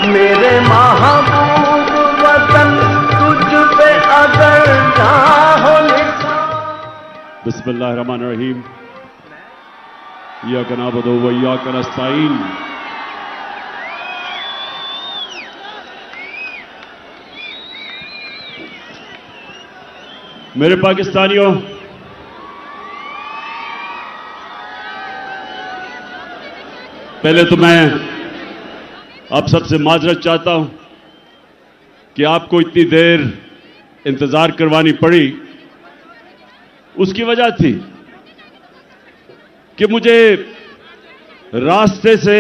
मेरे महबूब वतन तुझ पे अगर चाहो बिस्मिल्लाहिर्रहमानिर्रहीम इय्याका नअबुदु व इय्याका नस्तईन। मेरे पाकिस्तानियों, पहले तो मैं आप सबसे माजरत चाहता हूं कि आपको इतनी देर इंतजार करवानी पड़ी। उसकी वजह थी कि मुझे रास्ते से,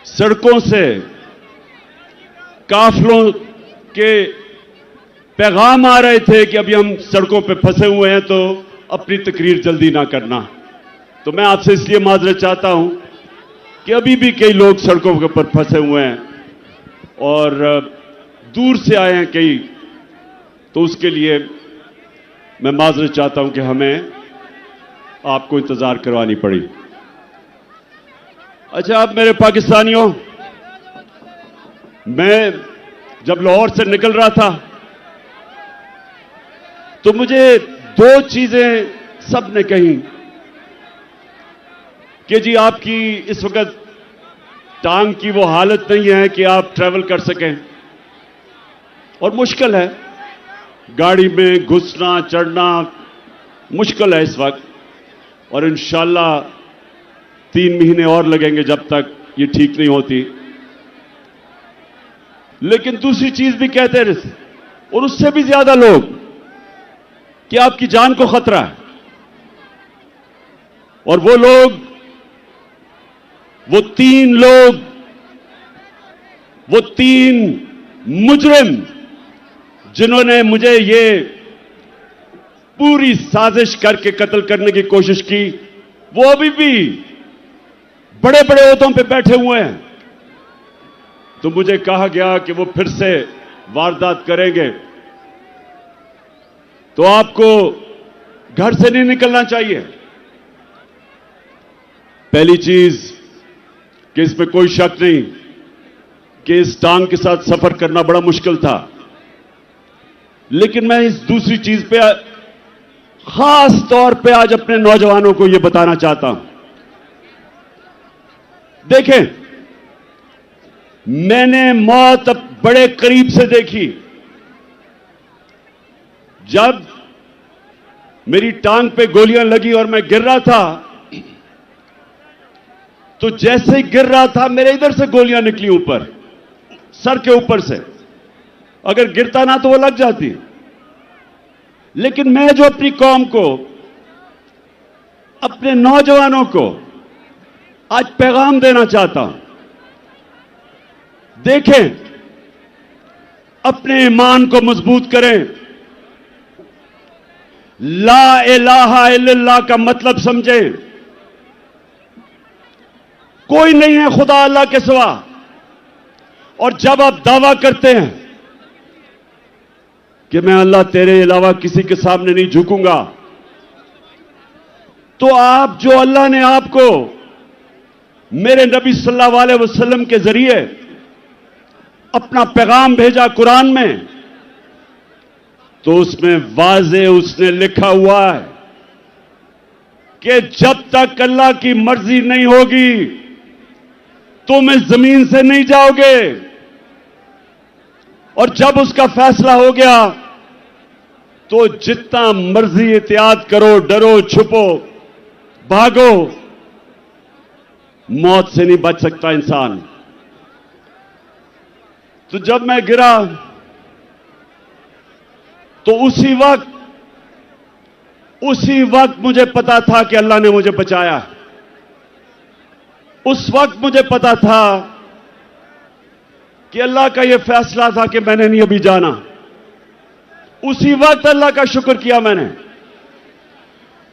सड़कों से काफिलों के पैगाम आ रहे थे कि अभी हम सड़कों पे फंसे हुए हैं, तो अपनी तकरीर जल्दी ना करना। तो मैं आपसे इसलिए माजरत चाहता हूं कि अभी भी कई लोग सड़कों के ऊपर फंसे हुए हैं और दूर से आए हैं कई, तो उसके लिए मैं माजरत चाहता हूं कि हमें आपको इंतजार करवानी पड़ी। अच्छा, अब मेरे पाकिस्तानियों, मैं जब लाहौर से निकल रहा था तो मुझे दो चीजें सबने कही कि जी आपकी इस वक्त टांग की वो हालत नहीं है कि आप ट्रैवल कर सकें और मुश्किल है, गाड़ी में घुसना चढ़ना मुश्किल है इस वक्त, और इंशाल्लाह 3 महीने और लगेंगे जब तक ये ठीक नहीं होती। लेकिन दूसरी चीज भी कहते रहे, और उससे भी ज्यादा लोग, कि आपकी जान को खतरा है। और वो लोग, वो 3 लोग, वो 3 मुजरिम जिन्होंने मुझे ये पूरी साजिश करके कत्ल करने की कोशिश की, वो अभी भी बड़े बड़े ओहदों पे बैठे हुए हैं। तो मुझे कहा गया कि वो फिर से वारदात करेंगे, तो आपको घर से नहीं निकलना चाहिए। पहली चीज कि इसमें कोई शक नहीं कि इस टांग के साथ सफर करना बड़ा मुश्किल था, लेकिन मैं इस दूसरी चीज पे खास तौर पे आज अपने नौजवानों को यह बताना चाहता हूं। देखें, मैंने मौत बड़े करीब से देखी। जब मेरी टांग पे गोलियां लगी और मैं गिर रहा था, तो जैसे ही गिर रहा था मेरे इधर से गोलियां निकली ऊपर, सर के ऊपर से। अगर गिरता ना तो वो लग जाती। लेकिन मैं जो अपनी कौम को, अपने नौजवानों को आज पैगाम देना चाहता हूं, देखें, अपने ईमान को मजबूत करें। ला इलाहा इल्लल्लाह का मतलब समझें। कोई नहीं है खुदा अल्लाह के सिवा। और जब आप दावा करते हैं कि मैं अल्लाह तेरे अलावा किसी के सामने नहीं झुकूंगा, तो आप जो अल्लाह ने आपको मेरे नबी सल्लल्लाहु अलैहि वसल्लम के जरिए अपना पैगाम भेजा कुरान में, तो उसमें वाज़े उसने लिखा हुआ है कि जब तक अल्लाह की मर्जी नहीं होगी तुम इस जमीन से नहीं जाओगे, और जब उसका फैसला हो गया तो जितना मर्जी एहतियात करो, डरो, छुपो, भागो, मौत से नहीं बच सकता इंसान। तो जब मैं गिरा तो उसी वक्त मुझे पता था कि अल्लाह ने मुझे बचाया। उस वक्त मुझे पता था कि अल्लाह का यह फैसला था कि मैंने नहीं अभी जाना। उसी वक्त अल्लाह का शुक्र किया मैंने।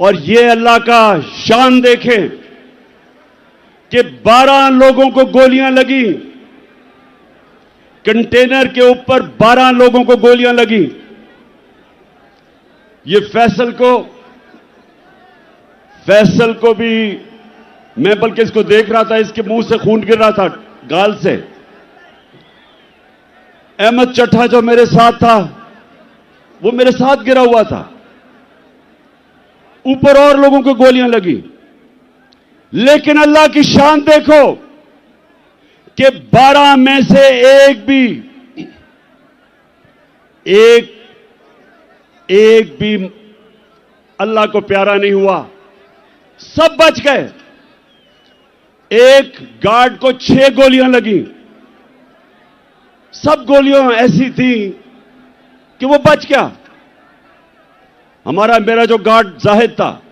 और यह अल्लाह का शान देखें कि 12 लोगों को गोलियां लगी, कंटेनर के ऊपर 12 लोगों को गोलियां लगी। ये फैसल को भी, मैं बल्कि इसको देख रहा था, इसके मुंह से खून गिर रहा था, गाल से। अहमद चट्टा जो मेरे साथ था, वो मेरे साथ गिरा हुआ था। ऊपर और लोगों को गोलियां लगी, लेकिन अल्लाह की शान देखो कि 12 में से एक भी अल्लाह को प्यारा नहीं हुआ, सब बच गए। एक गार्ड को 6 गोलियां लगी, सब गोलियां ऐसी थी कि वो बच गया। मेरा जो गार्ड जाहिद था,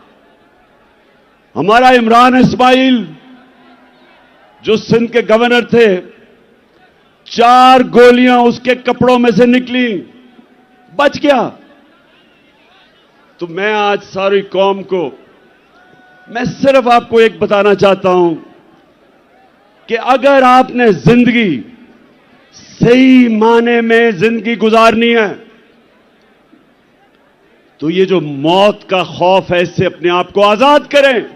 हमारा इमरान इस्माइल जो सिंध के गवर्नर थे, 4 गोलियां उसके कपड़ों में से निकली, बच गया। तो मैं आज सारी कौम को, मैं सिर्फ आपको एक बताना चाहता हूं कि अगर आपने जिंदगी सही माने में जिंदगी गुजारनी है, तो ये जो मौत का खौफ है, इससे अपने आप को आजाद करें।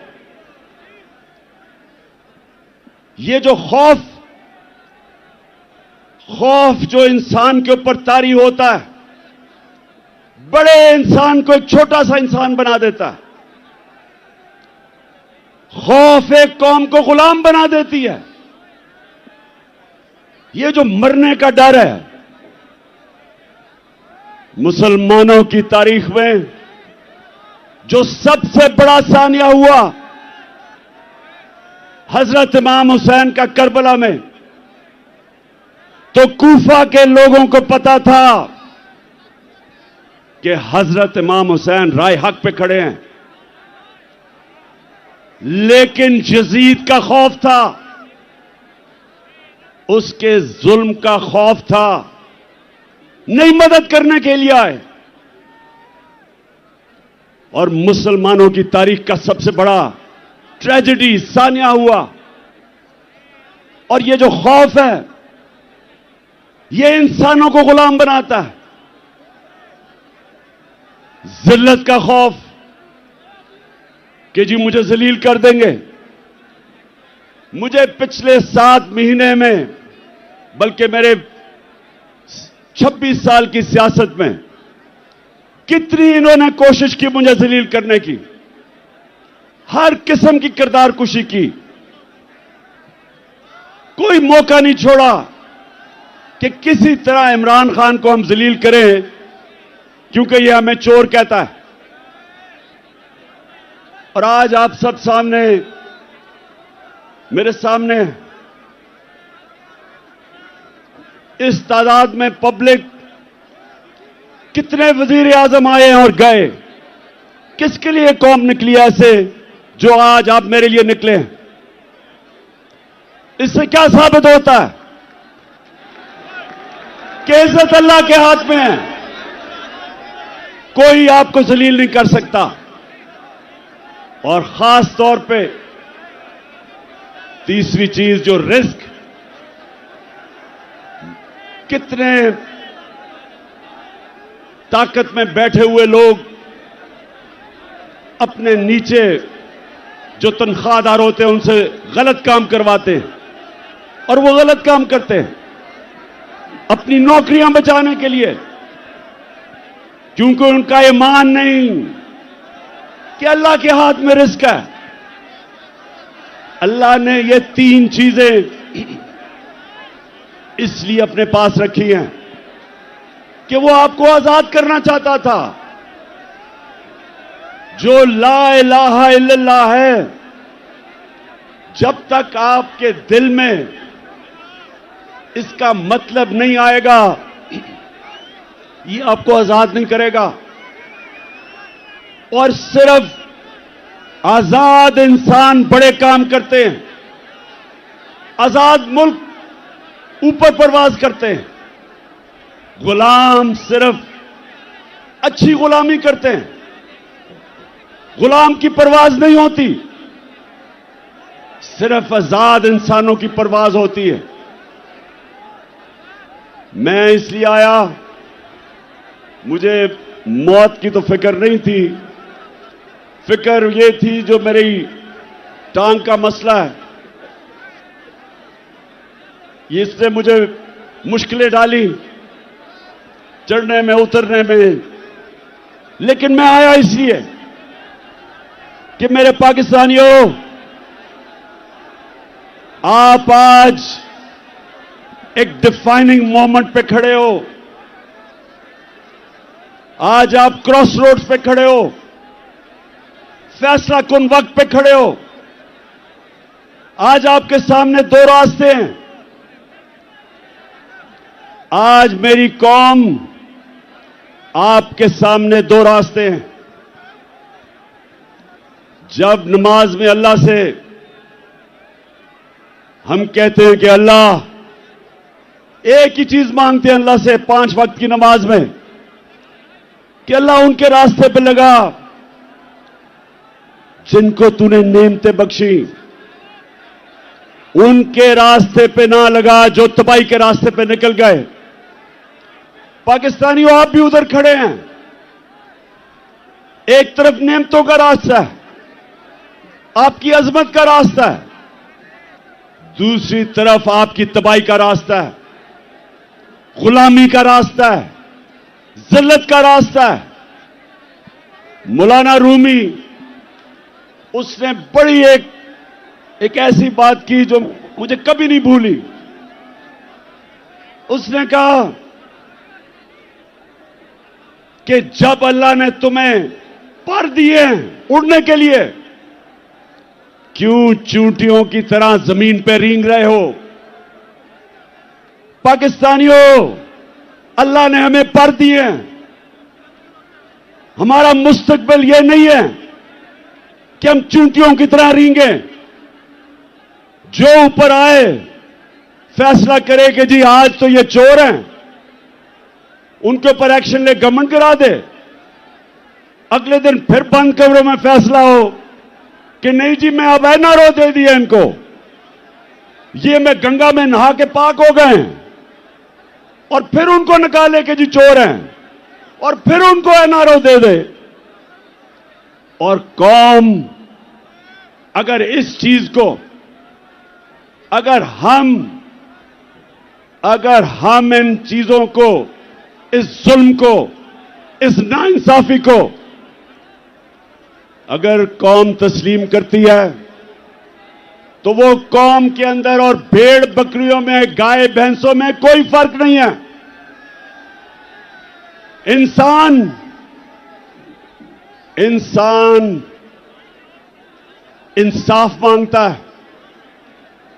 ये जो खौफ जो इंसान के ऊपर तारी होता है, बड़े इंसान को एक छोटा सा इंसान बना देता है। खौफ एक कौम को गुलाम बना देती है। ये जो मरने का डर है, मुसलमानों की तारीख में जो सबसे बड़ा सानिया हुआ, हजरत इमाम हुसैन का करबला में, तो कूफा के लोगों को पता था कि हजरत इमाम हुसैन राय हक पे खड़े हैं, लेकिन यजीद का खौफ था, उसके जुल्म का खौफ था, नहीं मदद करने के लिए आए। और मुसलमानों की तारीख का सबसे बड़ा ट्रेजेडी सानिया हुआ। और ये जो खौफ है, ये इंसानों को गुलाम बनाता है। जिल्लत का खौफ कि जी मुझे जलील कर देंगे। मुझे पिछले 7 महीने में, बल्कि मेरे 26 साल की सियासत में, कितनी इन्होंने कोशिश की मुझे जलील करने की, हर किस्म की किरदार कुशी की, कोई मौका नहीं छोड़ा कि किसी तरह इमरान खान को हम जलील करें, क्योंकि यह हमें चोर कहता है। और आज आप सब सामने, मेरे सामने इस तादाद में पब्लिक, कितने वजीर आजम आए और गए, किसके लिए कौम निकली ऐसे जो आज आप मेरे लिए निकले हैं? इससे क्या साबित होता है कि इज्जत अल्लाह के हाथ में है, कोई आपको जलील नहीं कर सकता। और खास तौर पे तीसरी चीज जो रिस्क, कितने ताकत में बैठे हुए लोग अपने नीचे जो तनख्वाहदार होते हैं उनसे गलत काम करवाते हैं, और वो गलत काम करते हैं अपनी नौकरियां बचाने के लिए, क्योंकि उनका ईमान नहीं कि अल्लाह के हाथ में रिस्क है। अल्लाह ने ये 3 चीजें इसलिए अपने पास रखी हैं कि वो आपको आजाद करना चाहता था। जो ला इलाहा इल्लल्लाह है, जब तक आपके दिल में इसका मतलब नहीं आएगा, ये आपको आजाद नहीं करेगा। और सिर्फ आजाद इंसान बड़े काम करते हैं, आजाद मुल्क ऊपर परवाज करते हैं। गुलाम सिर्फ अच्छी गुलामी करते हैं, गुलाम की परवाज नहीं होती, सिर्फ आजाद इंसानों की परवाज होती है। मैं इसलिए आया, मुझे मौत की तो फिक्र नहीं थी, फिक्र ये थी जो मेरी टांग का मसला है। ये इसने मुझे मुश्किलें डाली चढ़ने में उतरने में, लेकिन मैं आया इसलिए कि मेरे पाकिस्तानियों, आप आज एक डिफाइनिंग मोमेंट पे खड़े हो। आज आप क्रॉस रोड्स पे खड़े हो, फैसला कुन वक्त पे खड़े हो। आज आपके सामने दो रास्ते हैं। आज मेरी कौम, आपके सामने दो रास्ते हैं। जब नमाज में अल्लाह से हम कहते हैं कि अल्लाह, एक ही चीज मांगते हैं अल्लाह से 5 वक्त की नमाज में कि अल्लाह उनके रास्ते पे लगा जिनको तूने नेमतें बख्शी, उनके रास्ते पे ना लगा जो तबाही के रास्ते पे निकल गए। पाकिस्तानियों, आप भी उधर खड़े हैं। एक तरफ नेमतों का रास्ता है, आपकी अजमत का रास्ता है, दूसरी तरफ आपकी तबाही का रास्ता है, गुलामी का रास्ता है, जिल्लत का रास्ता है। मौलाना रूमी, उसने बड़ी एक ऐसी बात की जो मुझे कभी नहीं भूली। उसने कहा कि जब अल्लाह ने तुम्हें पर दिए उड़ने के लिए, क्यों चूंटियों की तरह जमीन पर रेंग रहे हो? पाकिस्तानियों, अल्लाह ने हमें पर दिए। हमारा मुस्तकबिल यह नहीं है कि हम चूंटियों की तरह रेंगे। जो ऊपर आए फैसला करे कि जी आज तो ये चोर हैं, उनके ऊपर एक्शन ले, गवर्नमेंट गिरा दे। अगले दिन फिर बंद कमरों में फैसला हो कि नहीं जी, मैं अब एनआरओ दे दिया इनको, ये मैं गंगा में नहा के पाक हो गए हैं, और फिर उनको निकाले कि जी चोर हैं, और फिर उनको एनआरओ दे दे। और कौम अगर इस चीज को, अगर हम इन चीजों को, इस जुल्म को, इस नाइंसाफी को अगर कौम तस्लीम करती है, तो वो कौम के अंदर और भेड़ बकरियों में, गाय भैंसों में कोई फर्क नहीं है। इंसान इंसाफ मांगता है।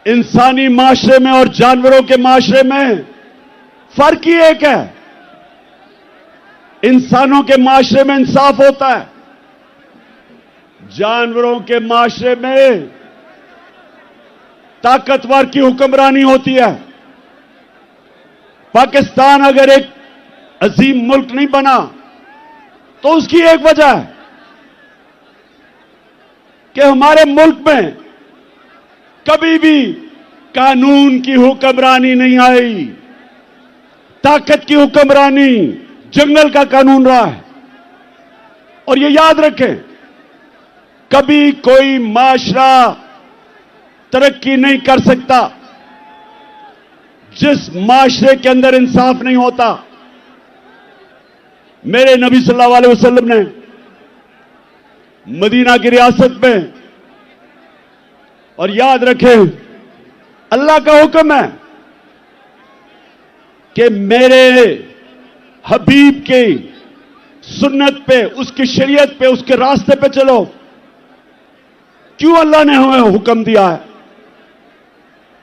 इंसानी माशरे में और जानवरों के माशरे में फर्क ही एक है। इंसानों के माशरे में इंसाफ होता है, जानवरों के माशरे में ताकतवर की हुक्मरानी होती है। पाकिस्तान अगर एक अजीम मुल्क नहीं बना तो उसकी एक वजह है कि हमारे मुल्क में कभी भी कानून की हुक्मरानी नहीं आई, ताकत की हुक्मरानी, जंगल का कानून रहा है। और ये याद रखें, कभी कोई माशरा तरक्की नहीं कर सकता जिस माशरे के अंदर इंसाफ नहीं होता। मेरे नबी सल्लल्लाहु अलैहि वसल्लम ने मदीना की रियासत में, और याद रखें अल्लाह का हुक्म है कि मेरे हबीब की सुन्नत पे, उसकी शरीयत पे, उसके रास्ते पे चलो। क्यों अल्लाह ने हमें हुक्म दिया है?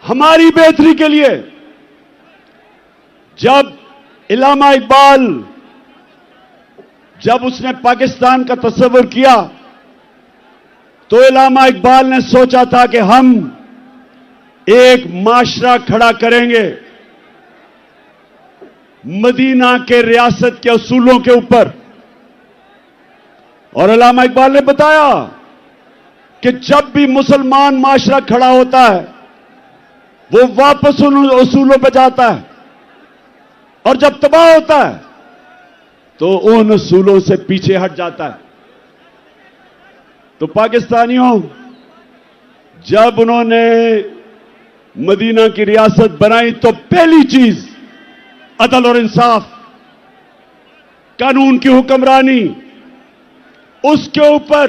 हमारी बेहतरी के लिए। जब इल्लामा इकबाल, जब उसने पाकिस्तान का तस्वर किया, तो इल्लामा इकबाल ने सोचा था कि हम एक माशरा खड़ा करेंगे मदीना के रियासत के असूलों के ऊपर। और इल्लामा इकबाल ने बताया कि जब भी मुसलमान माशरा खड़ा होता है, वो वापस उन असूलों पर जाता है, और जब तबाह होता है तो उन असूलों से पीछे हट जाता है। तो पाकिस्तानियों, जब उन्होंने मदीना की रियासत बनाई तो पहली चीज अदल और इंसाफ, कानून की हुक्मरानी, उसके ऊपर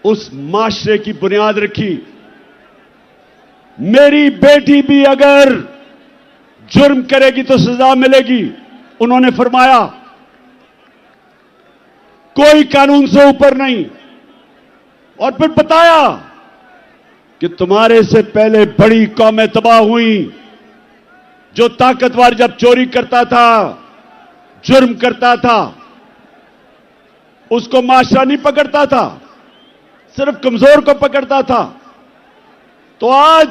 उस माशरे की बुनियाद रखी। मेरी बेटी भी अगर जुर्म करेगी तो सजा मिलेगी। उन्होंने फरमाया कोई कानून से ऊपर नहीं। और फिर बताया कि तुम्हारे से पहले बड़ी कौमें तबाह हुई। जो ताकतवर जब चोरी करता था, जुर्म करता था, उसको माशरा नहीं पकड़ता था, सिर्फ कमजोर को पकड़ता था। तो आज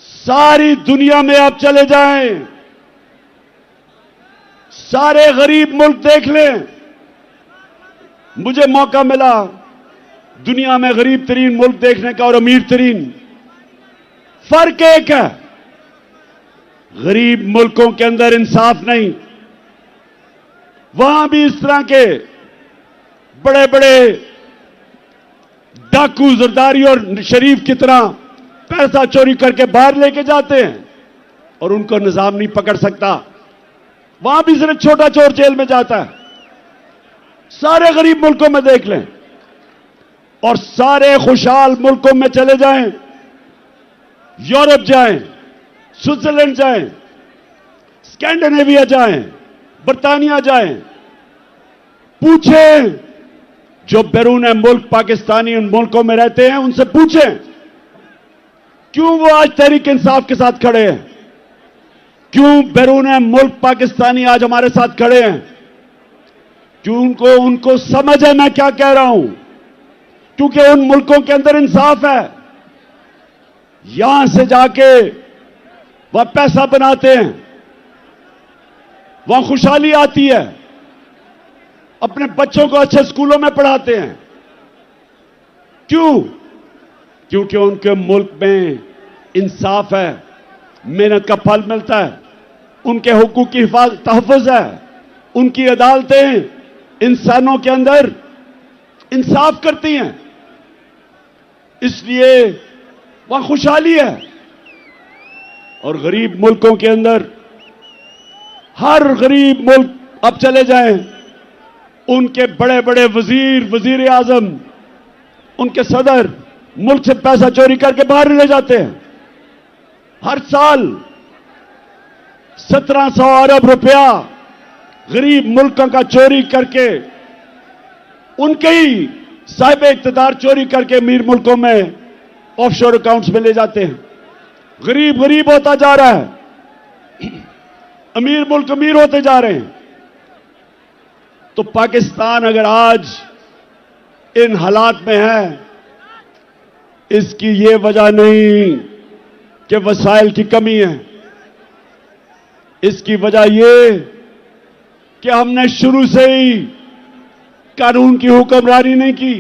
सारी दुनिया में आप चले जाएं, सारे गरीब मुल्क देख लें। मुझे मौका मिला दुनिया में गरीब तरीन मुल्क देखने का और अमीर तरीन। फर्क एक है, गरीब मुल्कों के अंदर इंसाफ नहीं। वहां भी इस तरह के बड़े बड़े डाकू, जरदारी और शरीफ की तरह पैसा चोरी करके बाहर लेके जाते हैं और उनको निजाम नहीं पकड़ सकता। वहां भी सिर्फ छोटा चोर जेल में जाता है। सारे गरीब मुल्कों में देख लें और सारे खुशहाल मुल्कों में चले जाएं, यूरोप जाएं, स्विट्जरलैंड जाएं, स्कैंडिनेविया जाएं, बर्तानिया जाएं, पूछें जो बैरून मुल्क पाकिस्तानी उन मुल्कों में रहते हैं, उनसे पूछें क्यों वो आज तहरीक इंसाफ के साथ खड़े हैं, क्यों बैरून मुल्क पाकिस्तानी आज हमारे साथ खड़े हैं, क्यों उनको समझ है मैं क्या कह रहा हूं, क्योंकि उन मुल्कों के अंदर इंसाफ है। यहां से जाके वह पैसा बनाते हैं, वहां खुशहाली आती है, अपने बच्चों को अच्छे स्कूलों में पढ़ाते हैं। क्यों? क्योंकि उनके मुल्क में इंसाफ है, मेहनत का फल मिलता है, उनके हुकूक की तहफ़्फ़ुज़ है, उनकी अदालतें इंसानों के अंदर इंसाफ करती हैं, इसलिए वहां खुशहाली है। और गरीब मुल्कों के अंदर हर गरीब मुल्क अब चले जाएं, उनके बड़े बड़े वजीर आजम, उनके सदर मुल्क से पैसा चोरी करके बाहर ले जाते हैं। हर साल 1700 अरब रुपया गरीब मुल्कों का चोरी करके, उनके ही साहिब इख्तिदार चोरी करके अमीर मुल्कों में ऑफशोर अकाउंट्स में ले जाते हैं। गरीब होता जा रहा है, अमीर मुल्क अमीर होते जा रहे हैं। तो पाकिस्तान अगर आज इन हालात में है, इसकी ये वजह नहीं कि वसाइल की कमी है, इसकी वजह ये कि हमने शुरू से ही कानून की हुक्मरानी नहीं की।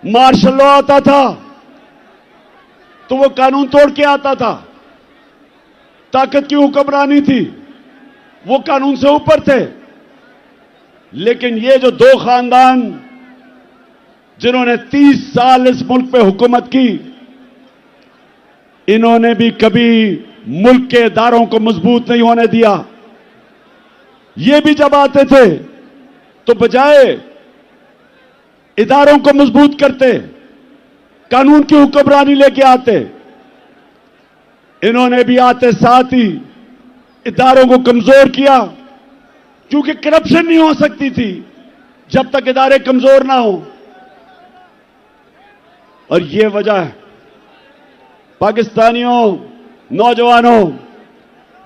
मार्शल लॉ आता था तो वो कानून तोड़ के आता था, ताकत की हुक्मरानी थी, वो कानून से ऊपर थे। लेकिन ये जो दो खानदान जिन्होंने 30 साल इस मुल्क पे हुकूमत की, इन्होंने भी कभी मुल्क के इदारों को मजबूत नहीं होने दिया। ये भी जब आते थे तो बजाय इदारों को मजबूत करते, कानून की हुक्मरानी लेके आते, इन्होंने भी आते साथ ही इदारों को कमजोर किया, क्योंकि करप्शन नहीं हो सकती थी जब तक इदारे कमजोर ना हो। और ये वजह है पाकिस्तानियों, नौजवानों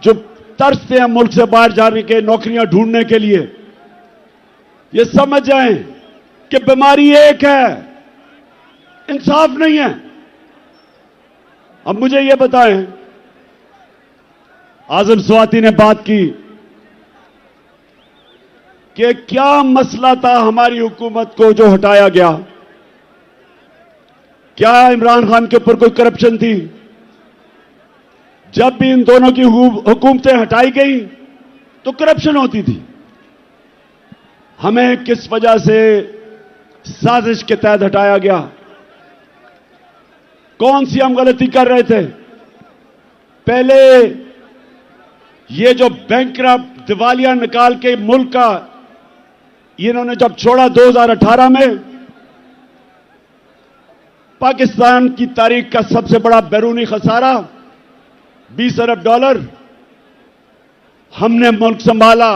जो तरसते हैं मुल्क से बाहर जाने के, नौकरियां ढूंढने के लिए, ये समझ जाएं कि बीमारी एक है, इंसाफ नहीं है। अब मुझे ये बताएं, आजम स्वाति ने बात की कि क्या मसला था हमारी हुकूमत को जो हटाया गया? क्या इमरान खान के ऊपर कोई करप्शन थी? जब भी इन दोनों की हुकूमतें हटाई गई तो करप्शन होती थी। हमें किस वजह से साजिश के तहत हटाया गया। कौन सी हम गलती कर रहे थे? पहले ये जो बैंकरप्ट दिवालिया निकाल के मुल्क का इन्होंने जब छोड़ा 2018 में, पाकिस्तान की तारीख का सबसे बड़ा बैरूनी खसारा $20 अरब। हमने मुल्क संभाला,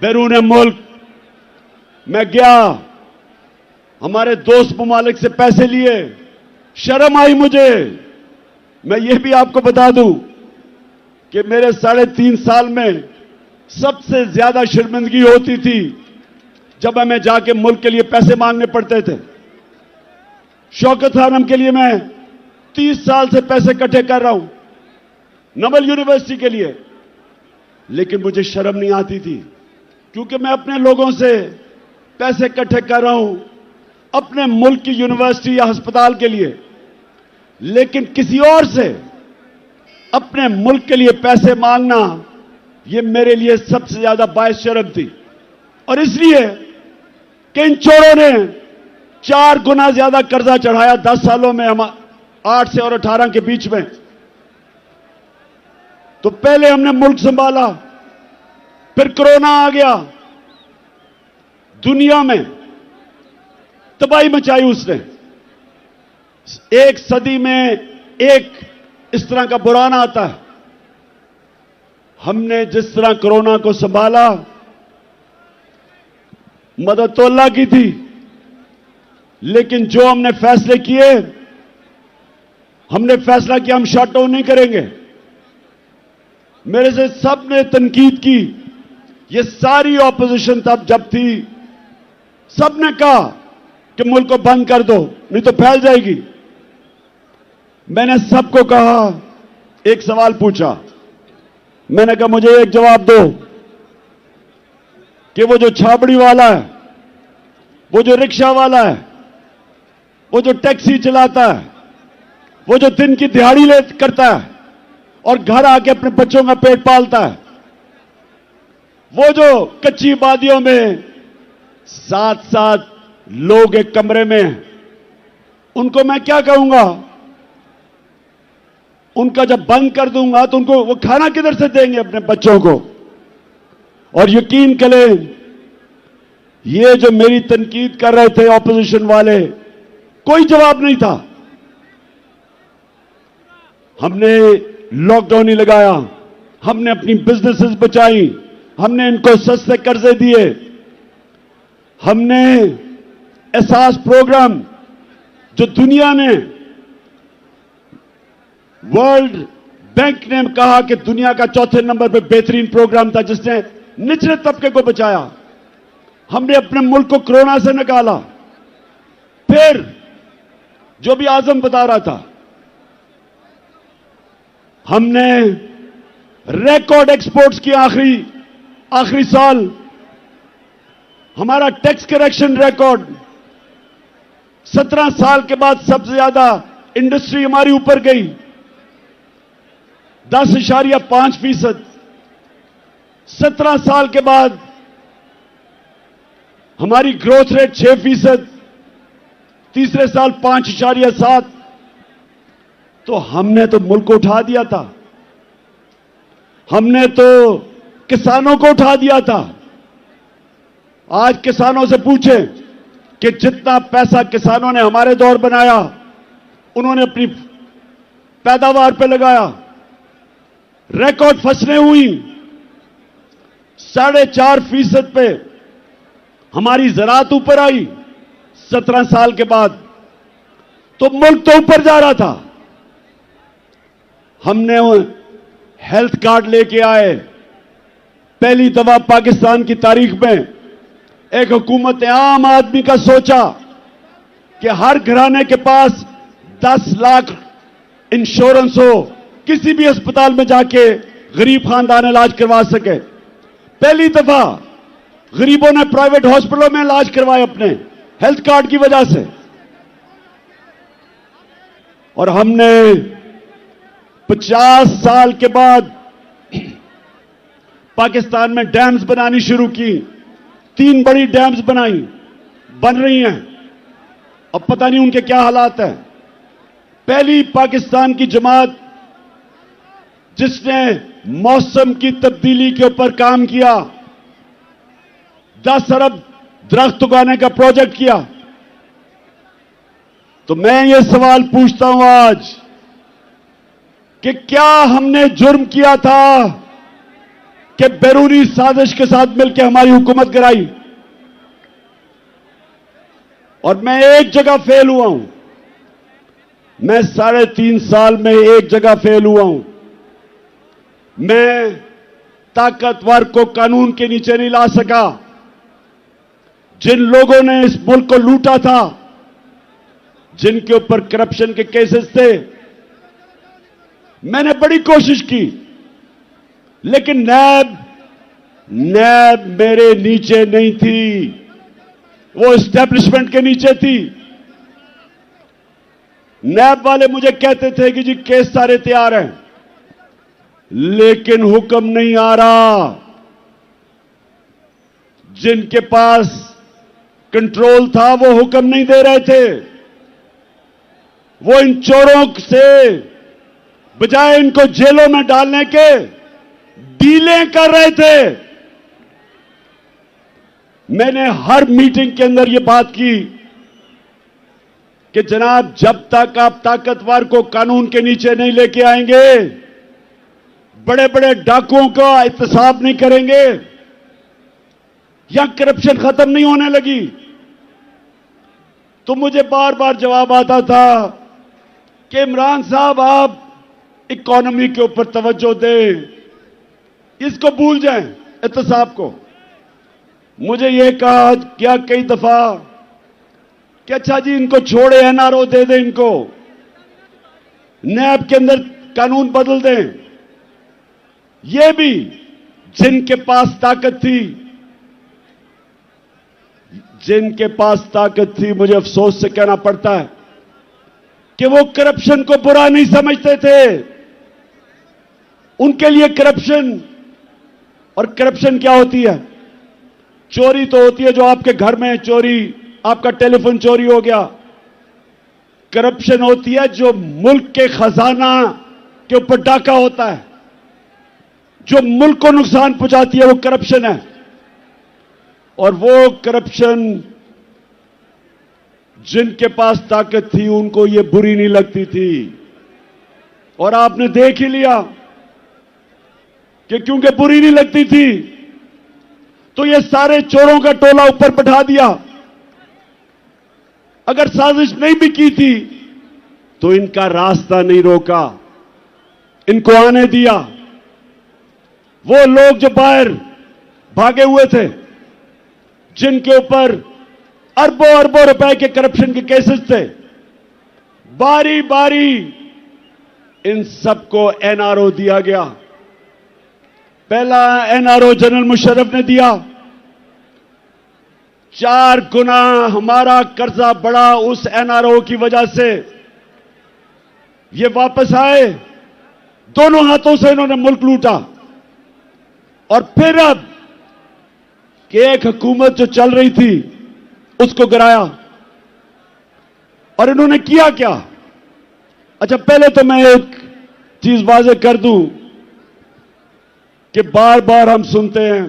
बैरून मुल्क मैं गया, हमारे दोस्त ममालिक से पैसे लिए, शर्म आई मुझे। मैं ये भी आपको बता दूं कि मेरे 3.5 साल में सबसे ज्यादा शर्मिंदगी होती थी जब हमें जाके मुल्क के लिए पैसे मांगने पड़ते थे। शौकत खानम के लिए मैं 30 साल से पैसे इकट्ठे कर रहा हूं, नवल यूनिवर्सिटी के लिए, लेकिन मुझे शर्म नहीं आती थी क्योंकि मैं अपने लोगों से पैसे इकट्ठे कर रहा हूं अपने मुल्क की यूनिवर्सिटी या अस्पताल के लिए, लेकिन किसी और से अपने मुल्क के लिए पैसे मांगना यह मेरे लिए सबसे ज्यादा बायस शर्म थी। और इसलिए कि इन चोरों ने 4 गुना ज्यादा कर्जा चढ़ाया 10 सालों में, हम 8 से और 18 के बीच में। तो पहले हमने मुल्क संभाला, फिर कोरोना आ गया, दुनिया में तबाही मचाई उसने। एक सदी में एक इस तरह का बुरान आता है। हमने जिस तरह कोरोना को संभाला, मदद तो अल्लाह की थी, लेकिन जो हमने फैसले किए, हमने फैसला किया हम शट डाउन नहीं करेंगे। मेरे से सबने तनकीद की, ये सारी ऑपोजिशन तब जब थी, सबने कहा कि मुल्क को बंद कर दो नहीं तो फैल जाएगी। मैंने सबको कहा, एक सवाल पूछा, मैंने कहा मुझे एक जवाब दो कि वो जो छाबड़ी वाला है, वो जो रिक्शा वाला है, वो जो टैक्सी चलाता है, वो जो दिन की दिहाड़ी ले करता है और घर आके अपने बच्चों का पेट पालता है, वो जो कच्ची वादियों में 7-7 लोग एक कमरे में हैं, उनको मैं क्या कहूंगा? उनका जब बंद कर दूंगा तो उनको वो खाना किधर से देंगे अपने बच्चों को? और यकीन करें, ये जो मेरी तनकीद कर रहे थे ऑपोजिशन वाले, कोई जवाब नहीं था। हमने लॉकडाउन ही लगाया, हमने अपनी बिजनेसेस बचाई, हमने इनको सस्ते कर्जे दिए, हमने एहसास प्रोग्राम जो दुनिया ने, वर्ल्ड बैंक ने कहा कि दुनिया का 4थे नंबर पर बेहतरीन प्रोग्राम था जिसने निचले तबके को बचाया, हमने अपने मुल्क को कोरोना से निकाला। फिर जो भी आजम बता रहा था, हमने रिकॉर्ड एक्सपोर्ट्स की। आखिरी साल हमारा टैक्स करेक्शन रिकॉर्ड, 17 साल के बाद सबसे ज्यादा इंडस्ट्री हमारी ऊपर गई, 10.5%। 17 साल के बाद हमारी ग्रोथ रेट 6%, तीसरे साल 5.7। तो हमने तो मुल्क को उठा दिया था, हमने तो किसानों को उठा दिया था। आज किसानों से पूछें कि जितना पैसा किसानों ने हमारे दौर बनाया, उन्होंने अपनी पैदावार पे लगाया, रिकॉर्ड फसलें हुई, 4.5% पे हमारी ज़राअत ऊपर आई 17 साल के बाद। तो मुल्क तो ऊपर जा रहा था। हमने हेल्थ कार्ड लेके आए, पहली दफा पाकिस्तान की तारीख में एक हुकूमत ने आम आदमी का सोचा कि हर घराने के पास 10 लाख इंश्योरेंस हो, किसी भी अस्पताल में जाके गरीब खानदान इलाज करवा सके। पहली दफा गरीबों ने प्राइवेट हॉस्पिटलों में इलाज करवाए अपने हेल्थ कार्ड की वजह से। और हमने 50 साल के बाद पाकिस्तान में डैम्स बनानी शुरू की, 3 बड़ी डैम्स बनाई, बन रही हैं। अब पता नहीं उनके क्या हालात हैं। पहली पाकिस्तान की जमात जिसने मौसम की तब्दीली के ऊपर काम किया, 10 अरब दरख्त उगाने का प्रोजेक्ट किया। तो मैं ये सवाल पूछता हूं आज कि क्या हमने जुर्म किया था कि बैरूनी साजिश के साथ मिलकर हमारी हुकूमत गिराई? और मैं एक जगह फेल हुआ हूं। मैं 3.5 साल में एक जगह फेल हुआ हूं। मैं ताकतवर को कानून के नीचे नहीं ला सका। जिन लोगों ने इस मुल्क को लूटा था, जिनके ऊपर करप्शन के केसेस थे, मैंने बड़ी कोशिश की, लेकिन नैब मेरे नीचे नहीं थी, वो एस्टेब्लिशमेंट के नीचे थी। नैब वाले मुझे कहते थे कि जी केस सारे तैयार हैं, लेकिन हुक्म नहीं आ रहा। जिनके पास कंट्रोल था वो हुक्म नहीं दे रहे थे। वो इन चोरों से बजाय इनको जेलों में डालने के डीलें कर रहे थे। मैंने हर मीटिंग के अंदर यह बात की कि जनाब, जब तक आप ताकतवर को कानून के नीचे नहीं लेके आएंगे, बड़े बड़े डाकुओं का एहतसाब नहीं करेंगे, या करप्शन खत्म नहीं होने लगी। तो मुझे बार बार जवाब आता था कि इमरान साहब, आप इकोनॉमी के ऊपर तवज्जो दें, इसको भूल जाएं, एहतसाब को। मुझे यह कहा क्या कई दफा कि अच्छा जी इनको छोड़े, एनआरओ दे दें, इनको नैब के अंदर कानून बदल दें। ये भी जिनके पास ताकत थी, मुझे अफसोस से कहना पड़ता है कि वो करप्शन को बुरा नहीं समझते थे। उनके लिए करप्शन, और करप्शन क्या होती है? चोरी तो होती है जो आपके घर में चोरी, आपका टेलीफोन चोरी हो गया। करप्शन होती है जो मुल्क के खजाना के ऊपर डाका होता है, जो मुल्क को नुकसान पहुंचाती है, वो करप्शन है। और वो करप्शन जिनके पास ताकत थी उनको ये बुरी नहीं लगती थी। और आपने देख ही लिया कि क्योंकि बुरी नहीं लगती थी तो ये सारे चोरों का टोला ऊपर बैठा दिया। अगर साजिश नहीं भी की थी तो इनका रास्ता नहीं रोका, इनको आने दिया। वो लोग जो बाहर भागे हुए थे, जिनके ऊपर अरबों अरबों रुपए के करप्शन के केसेस थे, बारी बारी इन सबको एनआरओ दिया गया। पहला एनआरओ जनरल मुशर्रफ ने दिया। 4 गुना हमारा कर्जा बढ़ा उस एनआरओ की वजह से। ये वापस आए, दोनों हाथों से इन्होंने मुल्क लूटा। और फिर अब कि एक हुकूमत जो चल रही थी उसको गिराया। और इन्होंने किया क्या? अच्छा, पहले तो मैं एक चीज वाज़ेह कर दूं कि बार बार हम सुनते हैं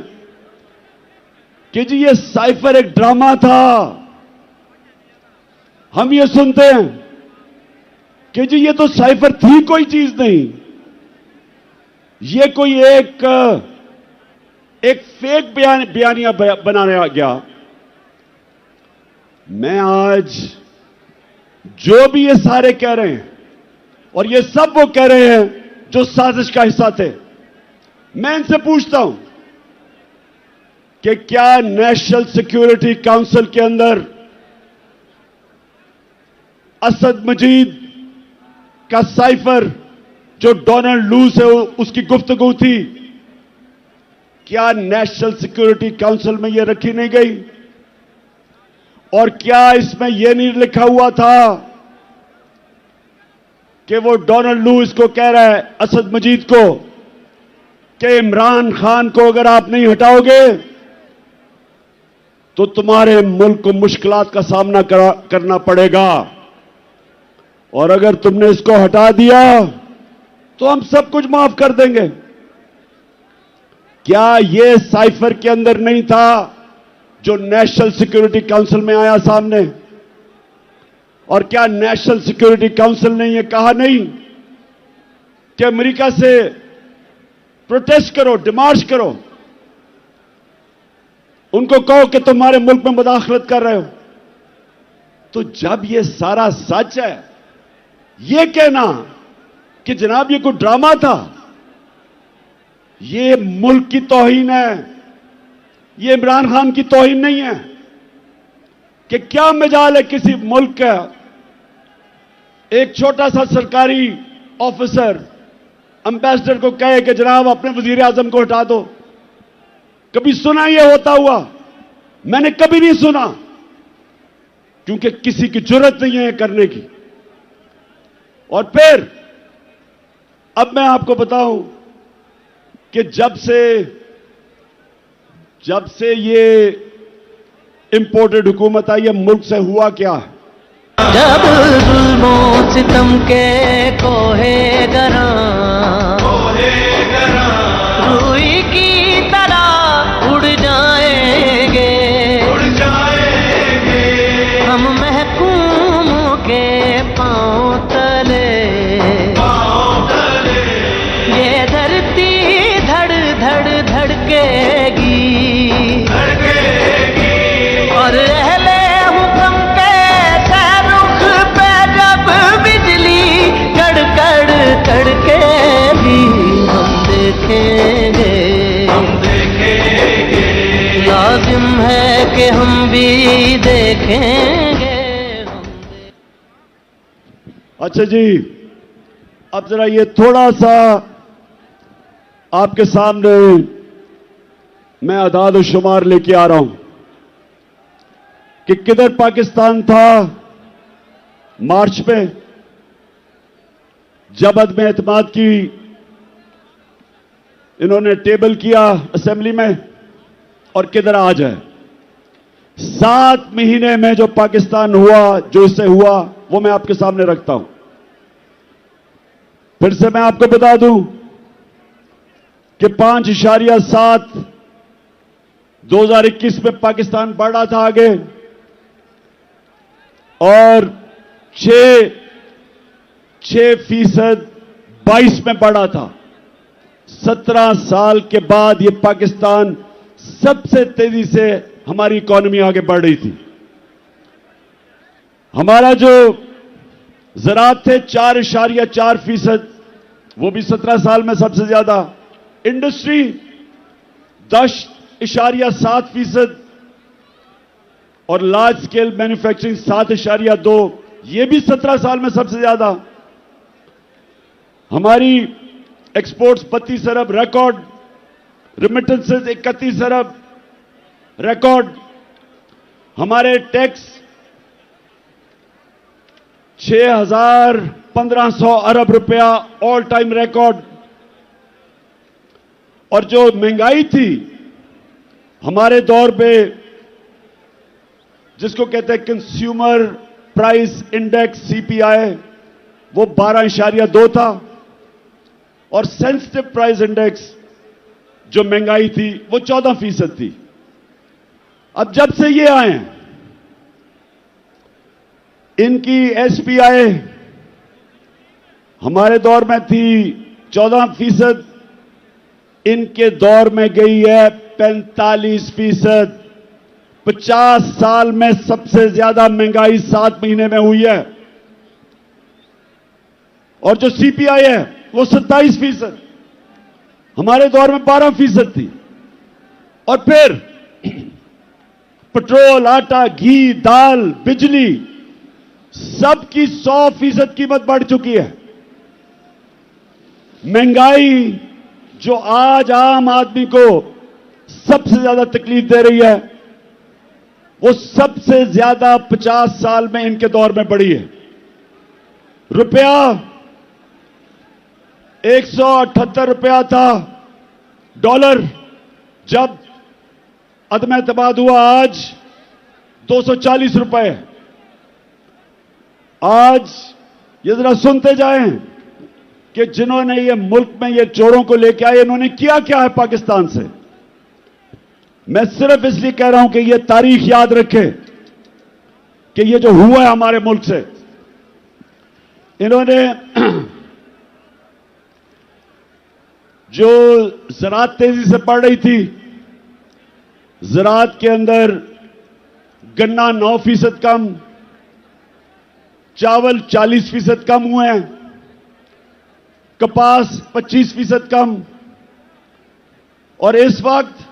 कि जी ये साइफर एक ड्रामा था। हम ये सुनते हैं कि जी ये तो साइफर थी कोई चीज नहीं, ये कोई एक फेक बयानिया बनाया गया। मैं आज जो भी ये सारे कह रहे हैं, और ये सब वो कह रहे हैं जो साजिश का हिस्सा थे, मैं इनसे पूछता हूं कि क्या नेशनल सिक्योरिटी काउंसिल के अंदर असद मजीद का साइफर जो डोनाल्ड लू से उसकी गुफ्तगू थी, क्या नेशनल सिक्योरिटी काउंसिल में यह रखी नहीं गई? और क्या इसमें यह नहीं लिखा हुआ था कि वो डोनाल्ड लू इसको कह रहा है असद मजीद को कि इमरान खान को अगर आप नहीं हटाओगे तो तुम्हारे मुल्क को मुश्किलात का सामना करना पड़ेगा। और अगर तुमने इसको हटा दिया तो हम सब कुछ माफ कर देंगे। क्या यह साइफर के अंदर नहीं था जो नेशनल सिक्योरिटी काउंसिल में आया सामने? और क्या नेशनल सिक्योरिटी काउंसिल ने यह कहा नहीं कि अमेरिका से प्रोटेस्ट करो, डिमार्च करो, उनको कहो कि तुम्हारे मुल्क में मुदाखलत कर रहे हो? तो जब यह सारा सच है, यह कहना कि जनाब ये कोई ड्रामा था, ये मुल्क की तौहीन है, ये इमरान खान की तौहीन नहीं है। कि क्या मजाल है किसी मुल्क का एक छोटा सा सरकारी ऑफिसर एम्बेसडर को कहे कि जनाब अपने वजीर आजम को हटा दो? कभी सुना यह होता हुआ? मैंने कभी नहीं सुना, क्योंकि किसी की जरूरत नहीं है करने की। और फिर अब मैं आपको बताऊं कि जब से ये इंपोर्टेड हुकूमत आई है, मुल्क से हुआ क्या है? जब जुल्मो सितम के कोहे गरा रूई की तरह उड़ जाएंगे हम महकूमों के पांव तले। ये धरती धड़ धड़ धड़केगी और अहले हुक्म के सहरुख पे जब बिजली कड़कड़ कड़केगी हम देखेंगे लाजिम है कि हम भी देखेंगे। अच्छा जी, अब जरा ये थोड़ा सा आपके सामने मैं अदाद और शुमार लेके आ रहा हूं कि किधर पाकिस्तान था मार्च में जब अदम एतमाद की इन्होंने टेबल किया असेंबली में, और किधर आज है। 7 महीने में जो पाकिस्तान हुआ, जो इससे हुआ, वो मैं आपके सामने रखता हूं। फिर से मैं आपको बता दूं कि 5.7 2021 में पाकिस्तान बढ़ा था आगे, और 6% 22 में बढ़ा था। 17 साल के बाद ये पाकिस्तान सबसे तेजी से हमारी इकॉनमी आगे बढ़ रही थी। हमारा जो ज़राअत थे 4.4%, वो भी 17 साल में सबसे ज्यादा। इंडस्ट्री 10.7% और लार्ज स्केल मैन्युफैक्चरिंग 7.2, ये भी 17 साल में सबसे ज्यादा। हमारी एक्सपोर्ट्स 32 अरब रिकॉर्ड, रिमिटेंसेस 31 अरब रिकॉर्ड। हमारे टैक्स 6,1500 अरब रुपया ऑल टाइम रिकॉर्ड। और जो महंगाई थी हमारे दौर पे, जिसको कहते हैं कंज्यूमर प्राइस इंडेक्स सीपीआई, वो 12.2 था। और सेंसिटिव प्राइस इंडेक्स जो महंगाई थी वो 14% थी। अब जब से ये आए हैं, इनकी एसपीआई हमारे दौर में थी 14%, इनके दौर में गई है 45%। 50 साल में सबसे ज्यादा महंगाई 7 महीने में हुई है। और जो सीपीआई है वो 27%, हमारे दौर में 12% थी। और फिर पेट्रोल, आटा, घी, दाल, बिजली, सबकी 100% कीमत बढ़ चुकी है। महंगाई जो आज आम आदमी को सबसे ज्यादा तकलीफ दे रही है, वो सबसे ज्यादा 50 साल में इनके दौर में बढ़ी है। रुपया 178 रुपया था डॉलर जब अदम एतमाद हुआ, आज 240 रुपए। आज ये जरा सुनते जाएं कि जिन्होंने ये मुल्क में ये चोरों को लेके आए, इन्होंने किया क्या है पाकिस्तान से। मैं सिर्फ इसलिए कह रहा हूं कि ये तारीख याद रखे कि ये जो हुआ है हमारे मुल्क से, इन्होंने जो ज़राअत तेजी से बढ़ रही थी, ज़राअत के अंदर गन्ना 9% कम, चावल 40% कम हुए हैं, कपास 25% कम, और इस वक्त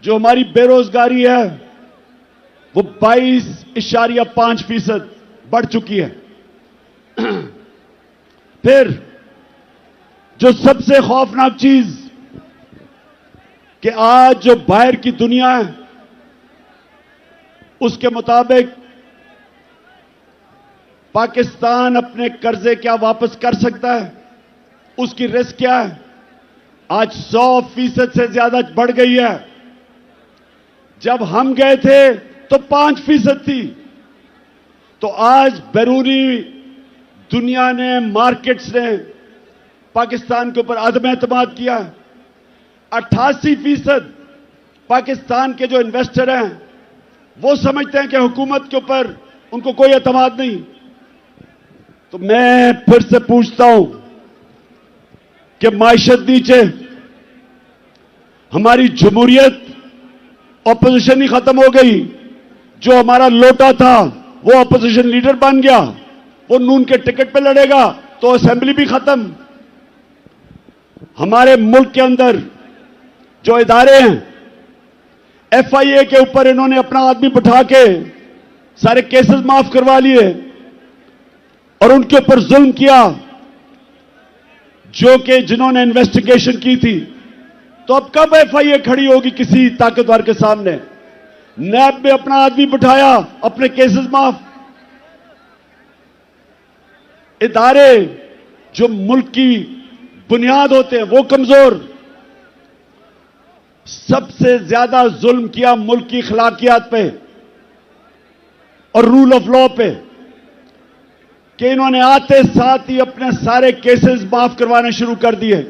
जो हमारी बेरोजगारी है वो 22.5% बढ़ चुकी है। फिर जो सबसे खौफनाक चीज कि आज जो बाहर की दुनिया है उसके मुताबिक पाकिस्तान अपने कर्जे क्या वापस कर सकता है, उसकी रिस्क क्या है, आज 100% से ज्यादा बढ़ गई है। जब हम गए थे तो 5% थी। तो आज बैरूनी दुनिया ने, मार्केट्स ने पाकिस्तान के ऊपर अदम एतमाद किया। 88% पाकिस्तान के जो इन्वेस्टर हैं वो समझते हैं कि हुकूमत के ऊपर उनको कोई एतमाद नहीं। तो मैं फिर से पूछता हूं कि माइशत नीचे, हमारी जमहूरियत ऑपोजिशन ही खत्म हो गई। जो हमारा लोटा था वो ऑपोजिशन लीडर बन गया, वो नून के टिकट पे लड़ेगा तो असेंबली भी खत्म। हमारे मुल्क के अंदर जो इदारे हैं, FIA के ऊपर इन्होंने अपना आदमी बिठा के सारे केसेस माफ करवा लिए और उनके ऊपर जुल्म किया, जो कि जिन्होंने इन्वेस्टिगेशन की थी। तो अब कब FIA खड़ी होगी किसी ताकतवर के सामने? नैब में अपना आदमी बिठाया, अपने केसेस माफ। इदारे जो मुल्क की बुनियाद होते हैं वो कमजोर। सबसे ज्यादा जुल्म किया मुल्क की अखलाकियात पे और रूल ऑफ लॉ पे कि इन्होंने आते साथ ही अपने सारे केसेस माफ करवाने शुरू कर दिए।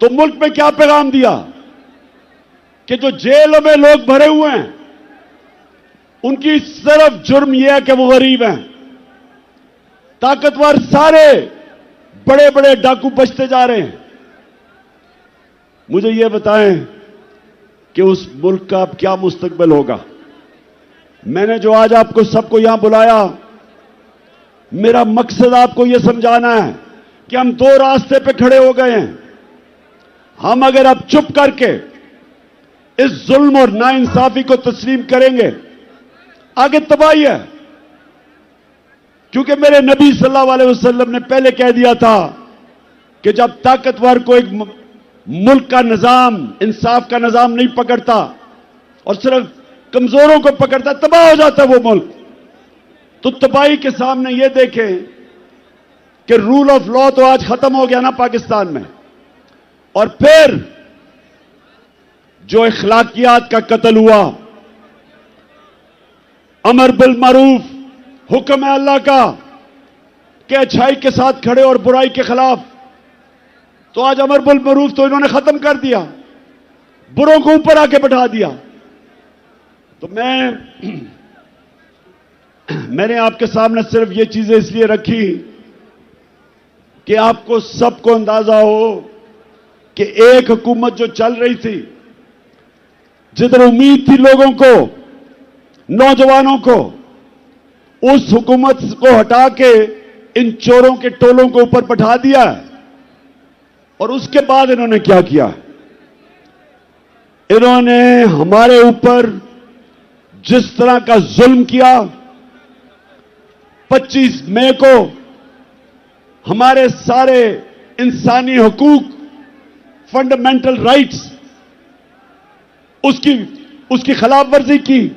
तो मुल्क में क्या पैगाम दिया कि जो जेलों में लोग भरे हुए हैं उनकी सिर्फ जुर्म यह है कि वो गरीब हैं। ताकतवर सारे बड़े बड़े डाकू बचते जा रहे हैं। मुझे यह बताएं कि उस मुल्क का अब क्या मुस्तकबिल होगा। मैंने जो आज आपको सबको यहां बुलाया, मेरा मकसद आपको यह समझाना है कि हम दो रास्ते पे खड़े हो गए हैं। हम अगर अब चुप करके इस जुल्म और नाइंसाफी को तस्लीम करेंगे, आगे तबाही है। क्योंकि मेरे नबी सल्लल्लाहु अलैहि वसल्लम ने पहले कह दिया था कि जब ताकतवर को एक मुल्क का निजाम, इंसाफ का निजाम नहीं पकड़ता और सिर्फ कमजोरों को पकड़ता, तबाह हो जाता है वो मुल्क। तो तबाही के सामने ये देखें कि रूल ऑफ लॉ तो आज खत्म हो गया ना पाकिस्तान में, और फिर जो अखलाकियात का कत्ल हुआ, अमर बिल मारूफ, हुक्म है अल्लाह का कि अच्छाई के साथ खड़े और बुराई के खिलाफ, तो आज अमर बिल मारूफ तो इन्होंने खत्म कर दिया, बुरों को ऊपर आके बैठा दिया। तो मैंने आपके सामने सिर्फ ये चीजें इसलिए रखी कि आपको सबको अंदाजा हो कि एक हुकूमत जो चल रही थी, जिधर उम्मीद थी लोगों को, नौजवानों को, उस हुकूमत को हटा के इन चोरों के टोलों को ऊपर बैठा दिया। और उसके बाद इन्होंने क्या किया? इन्होंने हमारे ऊपर जिस तरह का जुल्म किया, 25 मई को हमारे सारे इंसानी हकूक, फंडामेंटल राइट्स, उसकी खिलाफ वर्जी की।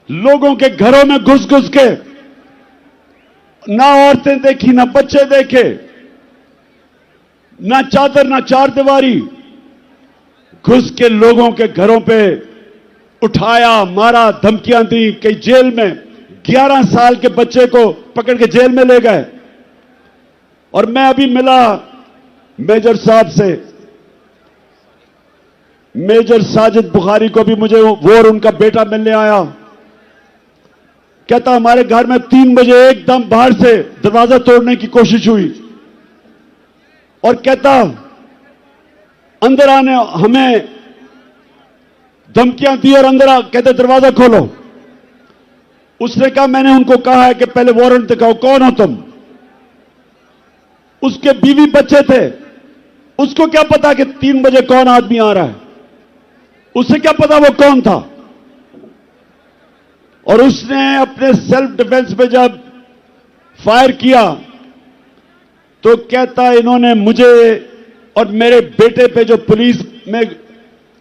लोगों के घरों में घुस घुस के ना औरतें देखी, ना बच्चे देखे, ना चादर, ना चार दीवारी, घुस के लोगों के घरों पे उठाया, मारा, धमकियां दी, कई जेल में 11 साल के बच्चे को पकड़ के जेल में ले गए। और मैं अभी मिला मेजर साहब से, मेजर साजिद बुखारी को भी मुझे वो और उनका बेटा मिलने आया। कहता हमारे घर में 3 बजे एकदम बाहर से दरवाजा तोड़ने की कोशिश हुई और कहता अंदर आने हमें धमकियां दी और अंदर कहते दरवाजा खोलो। उसने कहा मैंने उनको कहा है कि पहले वारंट दिखाओ, कौन हो तुम? उसके बीवी बच्चे थे, उसको क्या पता कि 3 बजे कौन आदमी आ रहा है? उसे क्या पता वो कौन था? और उसने अपने सेल्फ डिफेंस में जब फायर किया तो कहता इन्होंने मुझे और मेरे बेटे पे जो पुलिस में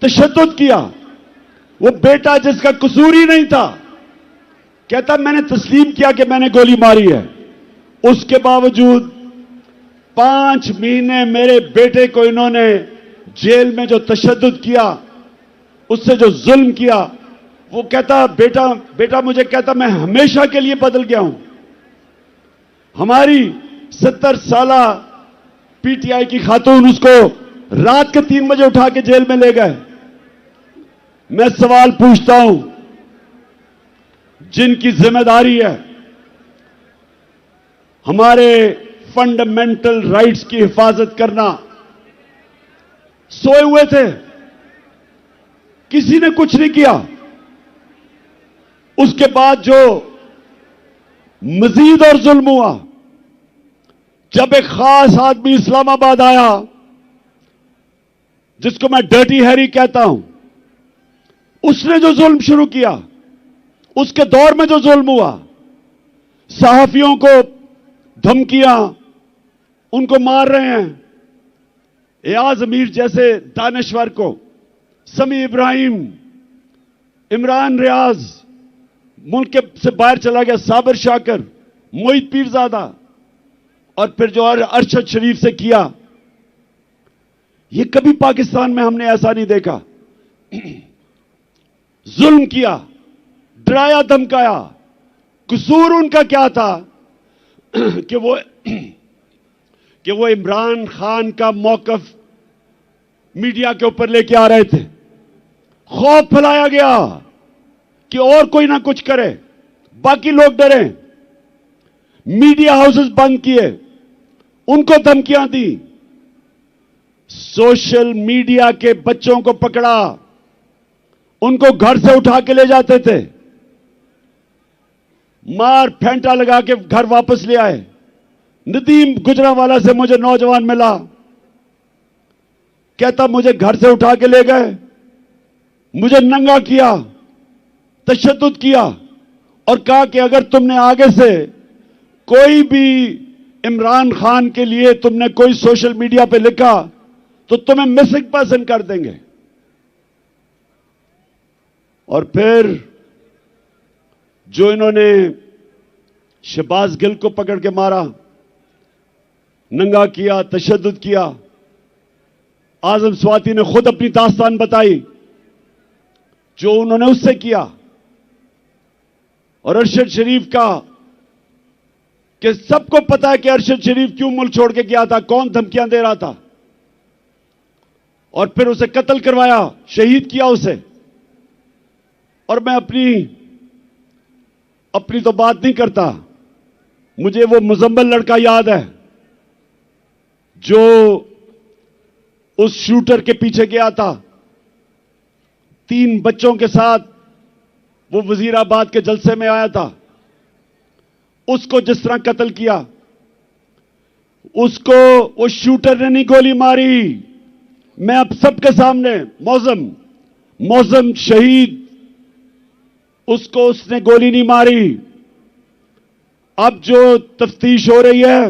तशद्दुद किया, वो बेटा जिसका कसूर ही नहीं था, कहता मैंने तस्लीम किया कि मैंने गोली मारी है। उसके बावजूद 5 महीने मेरे बेटे को इन्होंने जेल में जो तशद्दुद किया, उससे जो जुल्म किया, वो कहता बेटा मुझे कहता मैं हमेशा के लिए बदल गया हूं। हमारी 70 साला पीटीआई की खातून उसको रात के 3 बजे उठा के जेल में ले गए। मैं सवाल पूछता हूं, जिनकी जिम्मेदारी है हमारे फंडामेंटल राइट्स की हिफाजत करना, सोए हुए थे, किसी ने कुछ नहीं किया। उसके बाद जो मजीद और जुल्म हुआ, जब एक खास आदमी इस्लामाबाद आया जिसको मैं डर्टी हैरी कहता हूं, उसने जो जुल्म शुरू किया, उसके दौर में जो जुल्म हुआ, सहाफियों को धमकियां, उनको मार रहे हैं, एयाज अमीर जैसे दानश्वर को, समी इब्राहिम, इमरान रियाज, मुल्क से बाहर चला गया साबिर शाकर, मोहित पीरजादा, और फिर जो अरशद शरीफ से किया, ये कभी पाकिस्तान में हमने ऐसा नहीं देखा। जुल्म किया, डराया धमकाया। कसूर उनका क्या था कि वो इमरान खान का मौकफ मीडिया के ऊपर लेके आ रहे थे। खौफ फैलाया गया कि और कोई ना कुछ करे, बाकी लोग डरे। मीडिया हाउसेस बंद किए, उनको धमकियां दी, सोशल मीडिया के बच्चों को पकड़ा, उनको घर से उठा के ले जाते थे, मार फेंटा लगा के घर वापस ले आए। नदीम गुजरांवाला से मुझे नौजवान मिला, कहता मुझे घर से उठा के ले गए, मुझे नंगा किया, तशद्दुद किया और कहा कि अगर तुमने आगे से कोई भी इमरान खान के लिए तुमने कोई सोशल मीडिया पे लिखा तो तुम्हें मिसिंग पर्सन कर देंगे। और फिर जो इन्होंने शहबाज गिल को पकड़ के मारा, नंगा किया, तशद्दुद किया, आजम स्वाति ने खुद अपनी दास्तान बताई जो उन्होंने उससे किया। और अरशद शरीफ का कि सबको पता है कि अरशद शरीफ क्यों मुल्क छोड़ के गया था, कौन धमकियां दे रहा था, और फिर उसे कत्ल करवाया, शहीद किया उसे। और मैं अपनी तो बात नहीं करता, मुझे वो मुजम्मिल लड़का याद है जो उस शूटर के पीछे गया था 3 बच्चों के साथ, वो वजीराबाद के जलसे में आया था, उसको जिस तरह कत्ल किया, उसको उस शूटर ने नहीं गोली मारी। मैं अब सबके सामने मौजम शहीद, उसको उसने गोली नहीं मारी। अब जो तफ्तीश हो रही है,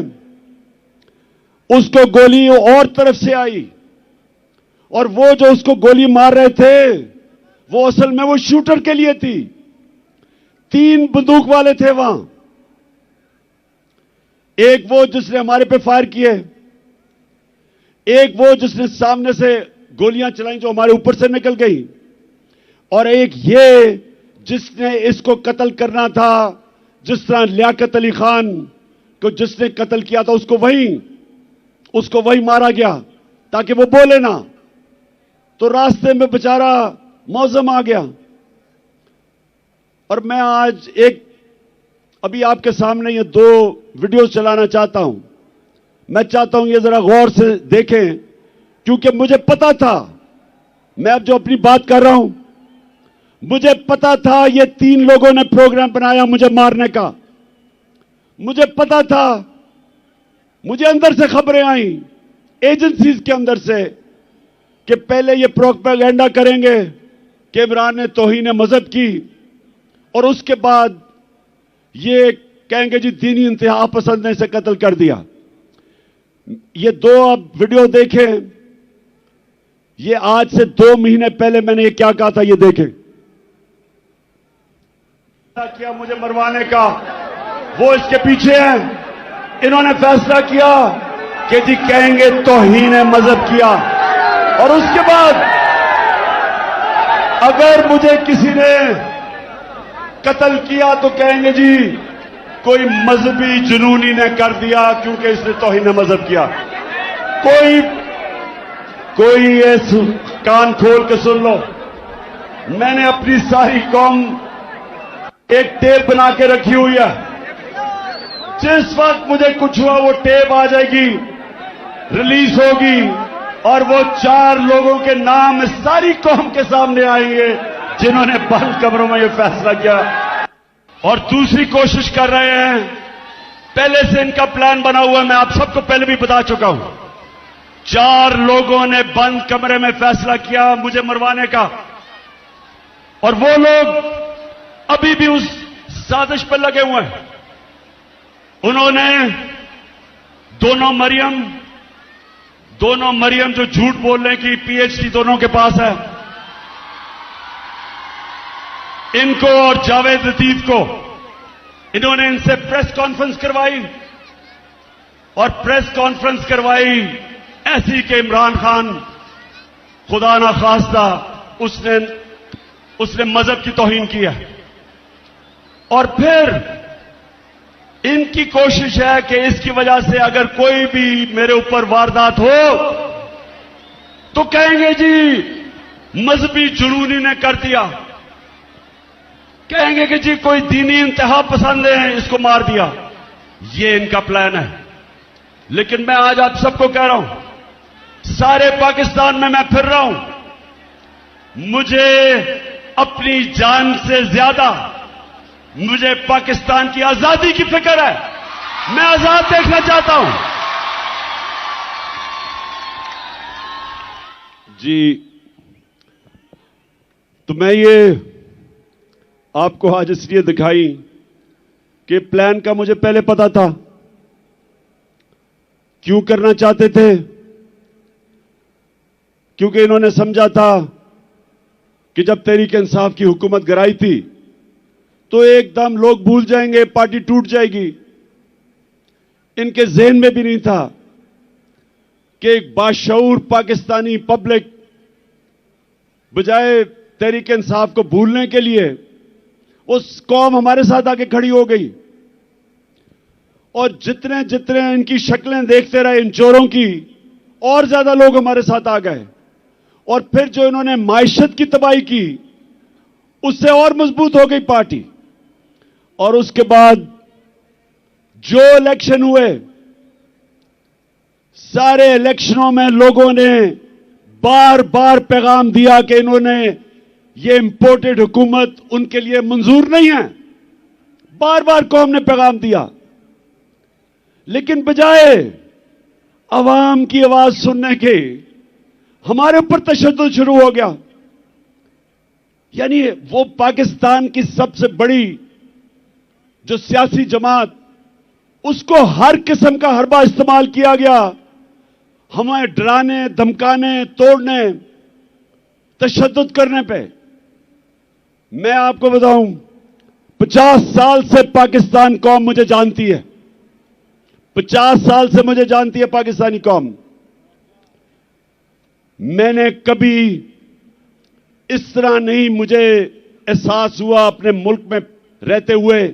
उसको गोली और तरफ से आई, और वो जो उसको गोली मार रहे थे वो असल में वो शूटर के लिए थी। 3 बंदूक वाले थे वहां, एक वो जिसने हमारे पे फायर किए, एक वो जिसने सामने से गोलियां चलाई जो हमारे ऊपर से निकल गई, और एक ये जिसने इसको कत्ल करना था, जिस तरह लियाकत अली खान को जिसने कत्ल किया था उसको वही मारा गया ताकि वो बोले ना, तो रास्ते में बेचारा मौजम आ गया। और मैं आज अभी आपके सामने ये 2 वीडियो चलाना चाहता हूं। मैं चाहता हूं ये जरा गौर से देखें, क्योंकि मुझे पता था, मैं अब जो अपनी बात कर रहा हूं, मुझे पता था ये 3 लोगों ने प्रोग्राम बनाया मुझे मारने का। मुझे पता था, मुझे अंदर से खबरें आई, एजेंसीज के अंदर से, कि पहले ये प्रोपेगेंडा करेंगे कि इमरान ने तौहीन मजहब की, और उसके बाद ये कहेंगे जी दीनी इंतहा पसंद ने इसे कत्ल कर दिया। ये 2 आप वीडियो देखें। ये आज से 2 महीने पहले मैंने ये क्या कहा था, ये देखें। किया मुझे मरवाने का, वो इसके पीछे हैं। इन्होंने फैसला किया कि जी कहेंगे तौहीन मजहब किया, और उसके बाद अगर मुझे किसी ने कत्ल किया तो कहेंगे जी कोई मजहबी जुनूनी ने कर दिया क्योंकि इसने तौहीन मजहब किया। कोई ये कान खोल के सुन लो, मैंने अपनी सारी कौम एक टेप बना के रखी हुई है। जिस वक्त मुझे कुछ हुआ वो टेप आ जाएगी, रिलीज होगी, और वो 4 लोगों के नाम सारी कौम के सामने आएंगे जिन्होंने बंद कमरों में ये फैसला किया और दूसरी कोशिश कर रहे हैं। पहले से इनका प्लान बना हुआ है, मैं आप सबको पहले भी बता चुका हूं। 4 लोगों ने बंद कमरे में फैसला किया मुझे मरवाने का, और वो लोग अभी भी उस साजिश पर लगे हुए हैं। उन्होंने दोनों मरियम जो झूठ बोलने की पीएचडी दोनों के पास है, इनको और जावेद लतीफ को, इन्होंने इनसे प्रेस कॉन्फ्रेंस करवाई, और प्रेस कॉन्फ्रेंस करवाई ऐसी कि इमरान खान खुदा ना खास्ता उसने मजहब की तौहीन की है। और फिर इनकी कोशिश है कि इसकी वजह से अगर कोई भी मेरे ऊपर वारदात हो तो कहेंगे जी मजहबी जुनूनी ने कर दिया, कहेंगे कि जी कोई दीनी इंतहा पसंद है इसको मार दिया। ये इनका प्लान है। लेकिन मैं आज आप सबको कह रहा हूं, सारे पाकिस्तान में मैं फिर रहा हूं, मुझे अपनी जान से ज्यादा मुझे पाकिस्तान की आजादी की फिक्र है। मैं आजाद देखना चाहता हूं। जी, तो मैं ये आपको आज इसलिए दिखाई कि प्लान का मुझे पहले पता था। क्यों करना चाहते थे? क्योंकि इन्होंने समझा था कि जब तहरीक इंसाफ की हुकूमत गिराई थी तो एकदम लोग भूल जाएंगे, पार्टी टूट जाएगी। इनके ज़हन में भी नहीं था कि एक बाशऊर पाकिस्तानी पब्लिक बजाय तहरीक इंसाफ को भूलने के लिए उस कौम हमारे साथ आके खड़ी हो गई। और जितने जितने इनकी शक्लें देखते रहे इन चोरों की, और ज्यादा लोग हमारे साथ आ गए। और फिर जो इन्होंने माइशत की तबाही की, उससे और मजबूत हो गई पार्टी। और उसके बाद जो इलेक्शन हुए, सारे इलेक्शनों में लोगों ने बार बार पैगाम दिया कि इन्होंने ये इंपोर्टेड हुकूमत उनके लिए मंजूर नहीं है। बार बार कौम ने पैगाम दिया, लेकिन बजाय अवाम की आवाज सुनने के हमारे ऊपर तशद्दुद शुरू हो गया। यानी वो पाकिस्तान की सबसे बड़ी जो सियासी जमात, उसको हर किस्म का हरबा इस्तेमाल किया गया, हमें डराने, धमकाने, तोड़ने, तशद्दुद करने पे। मैं आपको बताऊं, 50 साल से पाकिस्तान कौम मुझे जानती है। 50 साल से मुझे जानती है पाकिस्तानी कौम। मैंने कभी इस तरह नहीं मुझे एहसास हुआ अपने मुल्क में रहते हुए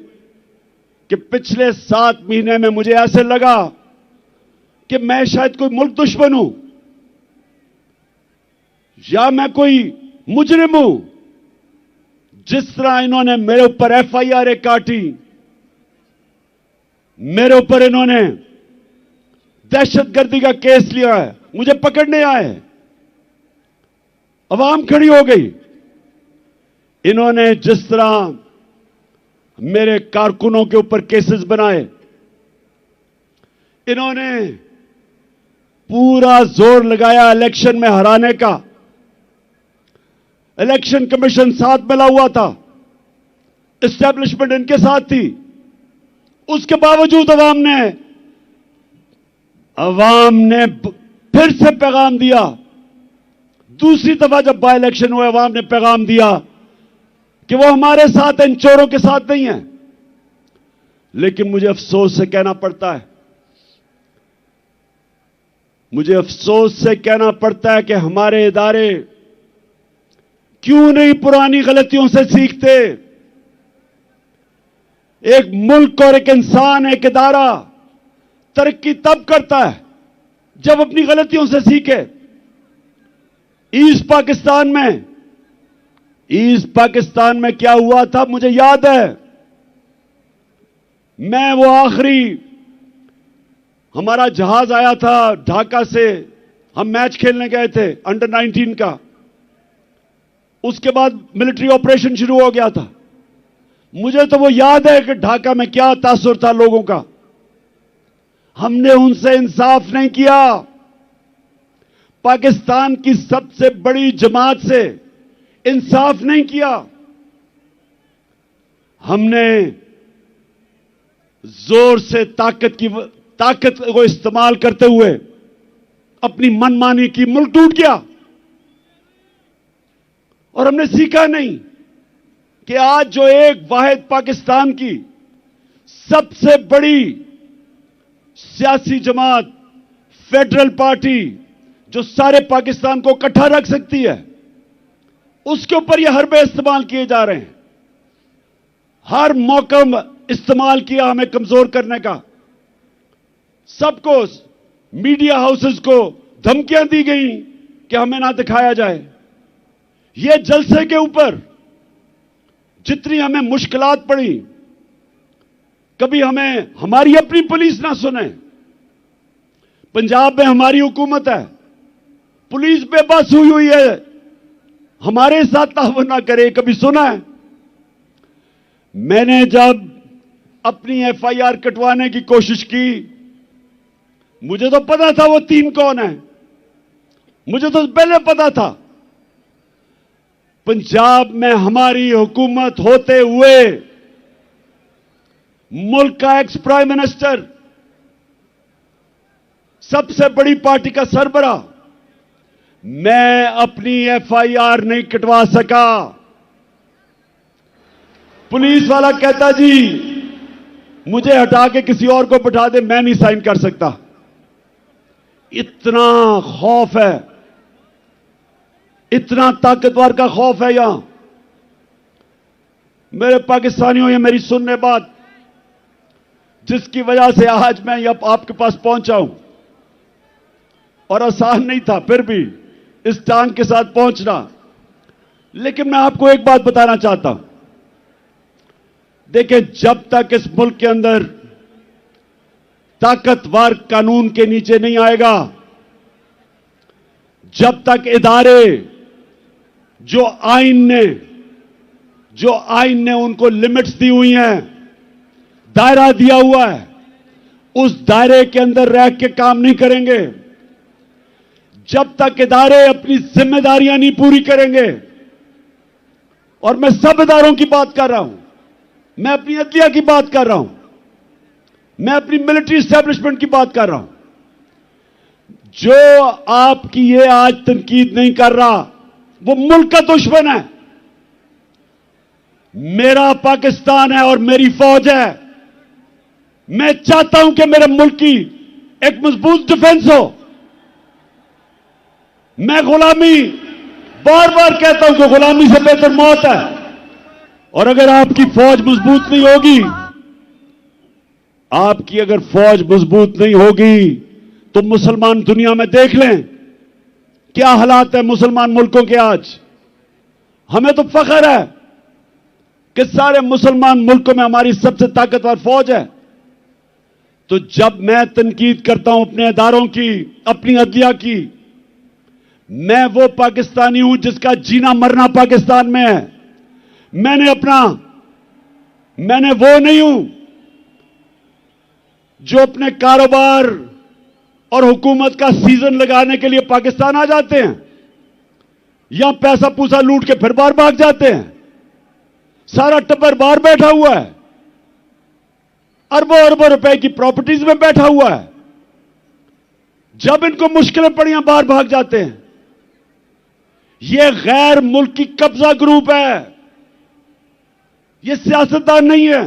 कि पिछले 7 महीने में मुझे ऐसे लगा कि मैं शायद कोई मुल्क दुश्मन हूं या मैं कोई मुजरिम हूं। जिस तरह इन्होंने मेरे ऊपर एफआईआर काटी, मेरे ऊपर इन्होंने दहशतगर्दी का केस लिया है, मुझे पकड़ने आए, अवाम खड़ी हो गई। इन्होंने जिस तरह मेरे कारकुनों के ऊपर केसेस बनाए, इन्होंने पूरा जोर लगाया इलेक्शन में हराने का। इलेक्शन कमीशन साथ मिला हुआ था, एस्टेब्लिशमेंट इनके साथ थी। उसके बावजूद अवाम ने फिर से पैगाम दिया। दूसरी दफा जब बाय इलेक्शन हुए, अवाम ने पैगाम दिया कि वो हमारे साथ इन चोरों के साथ नहीं है। लेकिन मुझे अफसोस से कहना पड़ता है, मुझे अफसोस से कहना पड़ता है कि हमारे इदारे क्यों नहीं पुरानी गलतियों से सीखते। एक मुल्क और एक इंसान, एक इदारा तरक्की तब करता है जब अपनी गलतियों से सीखे। ईस्ट पाकिस्तान में क्या हुआ था मुझे याद है। मैं वो आखिरी हमारा जहाज आया था ढाका से, हम मैच खेलने गए थे अंडर 19 का। उसके बाद मिलिट्री ऑपरेशन शुरू हो गया था। मुझे तो वो याद है कि ढाका में क्या तासुर था लोगों का। हमने उनसे इंसाफ नहीं किया। पाकिस्तान की सबसे बड़ी जमात से इंसाफ नहीं किया। हमने जोर से ताकत को इस्तेमाल करते हुए अपनी मनमानी की, मुल्क टूट गया। और हमने सीखा नहीं कि आज जो एक वाहिद पाकिस्तान की सबसे बड़ी सियासी जमात, फेडरल पार्टी, जो सारे पाकिस्तान को इकट्ठा रख सकती है, उसके ऊपर यह हरबे इस्तेमाल किए जा रहे हैं। हर मौका इस्तेमाल किया हमें कमजोर करने का। सबको, मीडिया हाउसेस को धमकियां दी गई कि हमें ना दिखाया जाए। ये जलसे के ऊपर जितनी हमें मुश्किलात पड़ी, कभी हमें हमारी अपनी पुलिस ना सुने। पंजाब में हमारी हुकूमत है, पुलिस बेबस हुई है, हमारे साथ ताउन ना करे, कभी सुना है? मैंने जब अपनी एफआईआर कटवाने की कोशिश की, मुझे तो पता था वो 3 कौन है, मुझे तो पहले पता था। पंजाब में हमारी हुकूमत होते हुए मुल्क का एक्स प्राइम मिनिस्टर, सबसे बड़ी पार्टी का सरबराह, मैं अपनी एफआईआर नहीं कटवा सका। पुलिस वाला कहता जी मुझे हटा के किसी और को बिठा दे, मैं नहीं साइन कर सकता। इतना खौफ है, इतना ताकतवर का खौफ है यहां। मेरे पाकिस्तानियों, ये मेरी सुनने बात, जिसकी वजह से आज मैं आपके पास पहुंचा हूं, और आसान नहीं था फिर भी इस टांग के साथ पहुंचना। लेकिन मैं आपको एक बात बताना चाहता हूं। देखिए, जब तक इस मुल्क के अंदर ताकतवर कानून के नीचे नहीं आएगा, जब तक इदारे जो आईन ने उनको लिमिट्स दी हुई हैं, दायरा दिया हुआ है, उस दायरे के अंदर रह के काम नहीं करेंगे, जब तक इदारे अपनी जिम्मेदारियां नहीं पूरी करेंगे, और मैं सब इदारों की बात कर रहा हूं, मैं अपनी अदलिया की बात कर रहा हूं, मैं अपनी मिलिट्री एस्टेब्लिशमेंट की बात कर रहा हूं, जो आपकी ये आज तनकीद नहीं कर रहा, वो मुल्क का दुश्मन है। मेरा पाकिस्तान है और मेरी फौज है। मैं चाहता हूं कि मेरे मुल्क की एक मजबूत डिफेंस हो। मैं गुलामी बार बार कहता हूं कि गुलामी से बेहतर मौत है। और अगर आपकी फौज मजबूत नहीं होगी, आपकी अगर फौज मजबूत नहीं होगी, तो मुसलमान दुनिया में देख लें क्या हालात है मुसलमान मुल्कों के आज। हमें तो फख्र है कि सारे मुसलमान मुल्कों में हमारी सबसे ताकतवर फौज है। तो जब मैं तनकीद करता हूं अपने इदारों की, अपनी अदलिया की, मैं वो पाकिस्तानी हूं जिसका जीना मरना पाकिस्तान में है। मैंने वो नहीं हूं जो अपने कारोबार और हुकूमत का सीजन लगाने के लिए पाकिस्तान आ जाते हैं, यहां पैसा पूसा लूट के फिर बाहर भाग जाते हैं। सारा टब्बर बाहर बैठा हुआ है, अरबों अरबों रुपए की प्रॉपर्टीज में बैठा हुआ है। जब इनको मुश्किलें पड़ियां बाहर भाग जाते हैं। यह गैर मुल्की कब्जा ग्रुप है, यह सियासतदान नहीं है।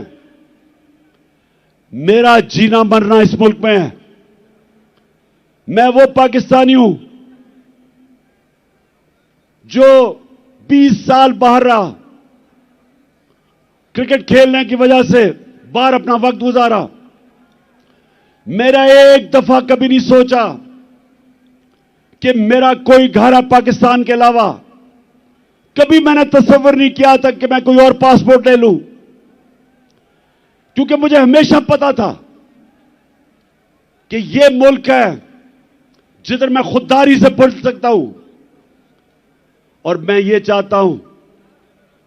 मेरा जीना मरना इस मुल्क में है। मैं वो पाकिस्तानी हूं जो 20 साल बाहर रहा, क्रिकेट खेलने की वजह से बाहर अपना वक्त गुजारा। मेरा एक दफा कभी नहीं सोचा कि मेरा कोई घर है पाकिस्तान के अलावा। कभी मैंने तस्वीर नहीं किया था कि मैं कोई और पासपोर्ट ले लूं, क्योंकि मुझे हमेशा पता था कि यह मुल्क है जिधर मैं खुददारी से पढ़ सकता हूं। और मैं ये चाहता हूं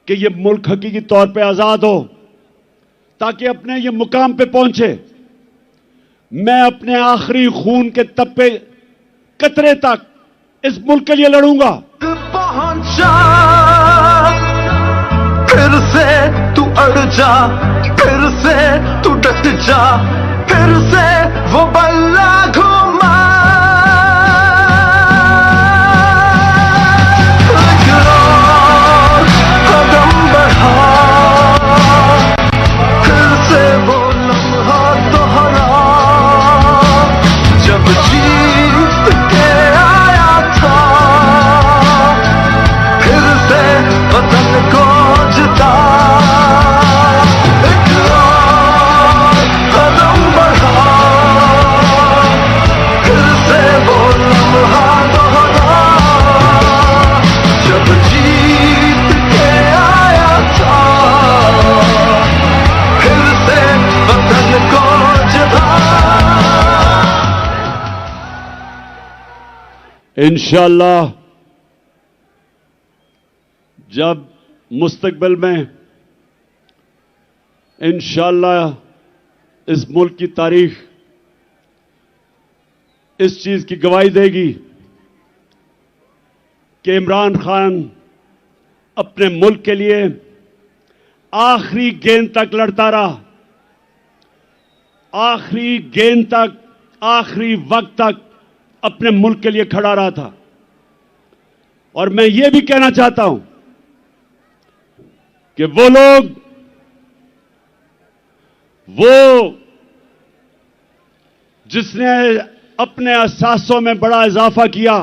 कि यह मुल्क हकीकी तौर पे आजाद हो, ताकि अपने ये मुकाम पे पहुंचे। मैं अपने आखिरी खून के तप्पे कतरे तक इस मुल्क के लिए लड़ूंगा। पहुंचा फिर से तू अड़ जा, फिर से तू डट जा, फिर से वो बल्ला घुमा। कदम बढ़ा, फिर से वो लम्हा दोहरा जब जीत के आया था, फिर से वतन को जिता। एक और कदम बढ़ा, फिर से वो लम्हा दोहरा जब जीत के आया था, फिर से वतन को जिता। इंशाअल्लाह जब मुस्तकबिल में इंशाअल्लाह इस मुल्क की तारीख इस चीज की गवाही देगी कि इमरान खान अपने मुल्क के लिए आखिरी गेंद तक लड़ता रहा, आखिरी गेंद तक, आखिरी वक्त तक अपने मुल्क के लिए खड़ा रहा था। और मैं ये भी कहना चाहता हूं कि वो लोग, जिसने अपने अहसासों में बड़ा इजाफा किया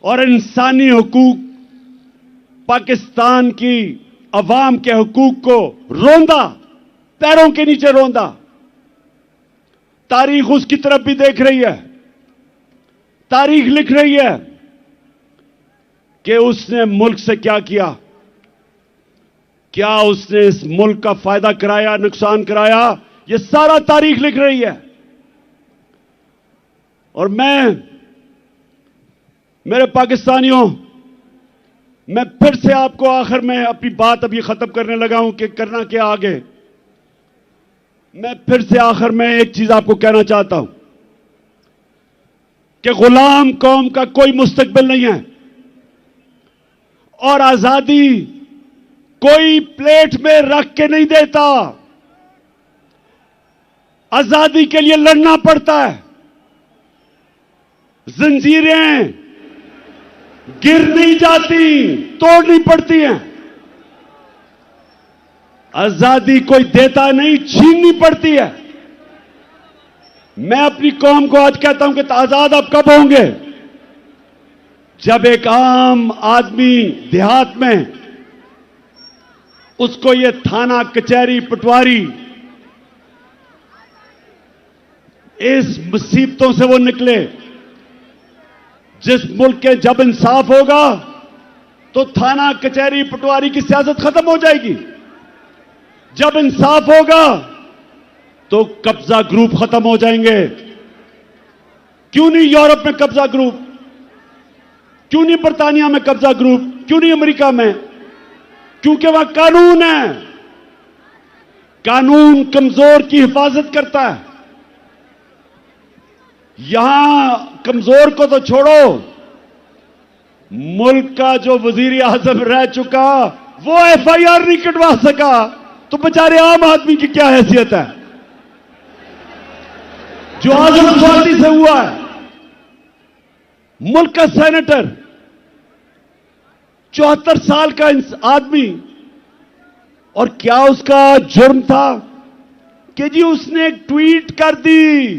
और इंसानी हुकूक, पाकिस्तान की अवाम के हुकूक को रोंदा, पैरों के नीचे रोंदा, तारीख उसकी तरफ भी देख रही है। तारीख लिख रही है कि उसने मुल्क से क्या किया, क्या उसने इस मुल्क का फायदा कराया, नुकसान कराया, यह सारा तारीख लिख रही है। और मेरे पाकिस्तानियों, मैं फिर से आपको आखिर में अपनी बात अभी खत्म करने लगा हूं कि करना क्या आगे। मैं फिर से आखिर में एक चीज आपको कहना चाहता हूं कि गुलाम कौम का कोई मुस्तकबिल नहीं है और आजादी कोई प्लेट में रख के नहीं देता। आजादी के लिए लड़ना पड़ता है। जंजीरें गिर नहीं जाती, तोड़नी पड़ती हैं। आजादी कोई देता नहीं, छीननी पड़ती है। मैं अपनी कौम को आज कहता हूं कि आजाद आप कब होंगे? जब एक आम आदमी देहात में उसको ये थाना कचहरी पटवारी इस मुसीबतों से वो निकले, जिस मुल्क के जब इंसाफ होगा तो थाना कचहरी पटवारी की सियासत खत्म हो जाएगी। जब इंसाफ होगा तो कब्जा ग्रुप खत्म हो जाएंगे। क्यों नहीं यूरोप में कब्जा ग्रुप, क्यों नहीं बर्तानिया में कब्जा ग्रुप, क्यों नहीं अमेरिका में? क्योंकि वहां कानून है। कानून कमजोर की हिफाजत करता है। यहां कमजोर को तो छोड़ो, मुल्क का जो वजीर आजम रह चुका वो एफआईआर नहीं कटवा सका, तो बेचारे आम आदमी की क्या हैसियत है जो आजम पार्टी से हुआ है? मुल्क का सेनेटर 74 साल का आदमी, और क्या उसका जुर्म था कि जी उसने एक ट्वीट कर दी।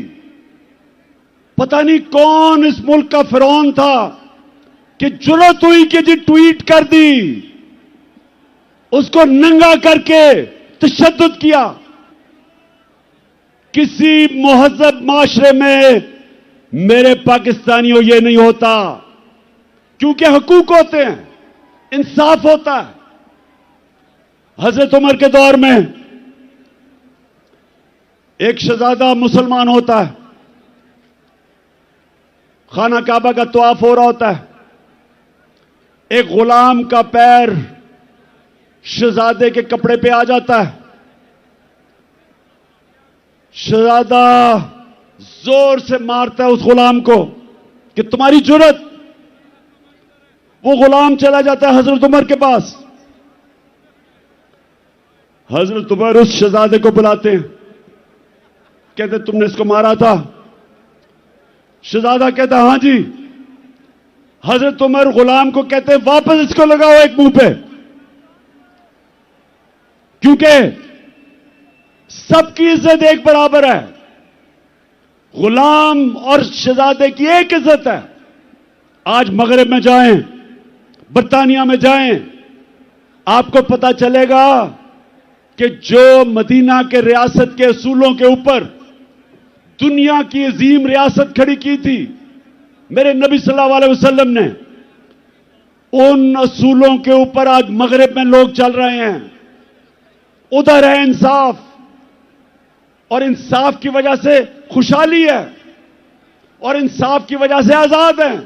पता नहीं कौन इस मुल्क का फिरौन था कि जुर्रत हुई कि जी ट्वीट कर दी, उसको नंगा करके तशद्दुद किया। किसी मुहज़्ज़ब माशरे में मेरे पाकिस्तानियों ये नहीं होता, क्योंकि हुकूक होते हैं, इंसाफ होता है। हजरत उमर के दौर में एक शहजादा मुसलमान होता है, खाना काबा का तवाफ हो रहा होता है, एक गुलाम का पैर शहजादे के कपड़े पे आ जाता है। शहजादा जोर से मारता है उस गुलाम को कि तुम्हारी जुर्रत। वो गुलाम चला जाता है हजरत उमर के पास। हजरत उमर उस शहजादे को बुलाते हैं, कहते तुमने इसको मारा था? शहजादा कहता हां जी। हजरत उमर गुलाम को कहते हैं वापस इसको लगाओ एक मुंह पे, क्योंकि सबकी इज्जत एक बराबर है। गुलाम और शहजादे की एक इज्जत है। आज मगरिब में जाएं, बर्तानिया में जाएं, आपको पता चलेगा कि जो मदीना के रियासत के असूलों के ऊपर दुनिया की अजीम रियासत खड़ी की थी मेरे नबी सल्लल्लाहु अलैहि वसल्लम ने, उन असूलों के ऊपर आज मगरिब में लोग चल रहे हैं। उधर है इंसाफ, और इंसाफ की वजह से खुशहाली है, और इंसाफ की वजह से आजाद हैं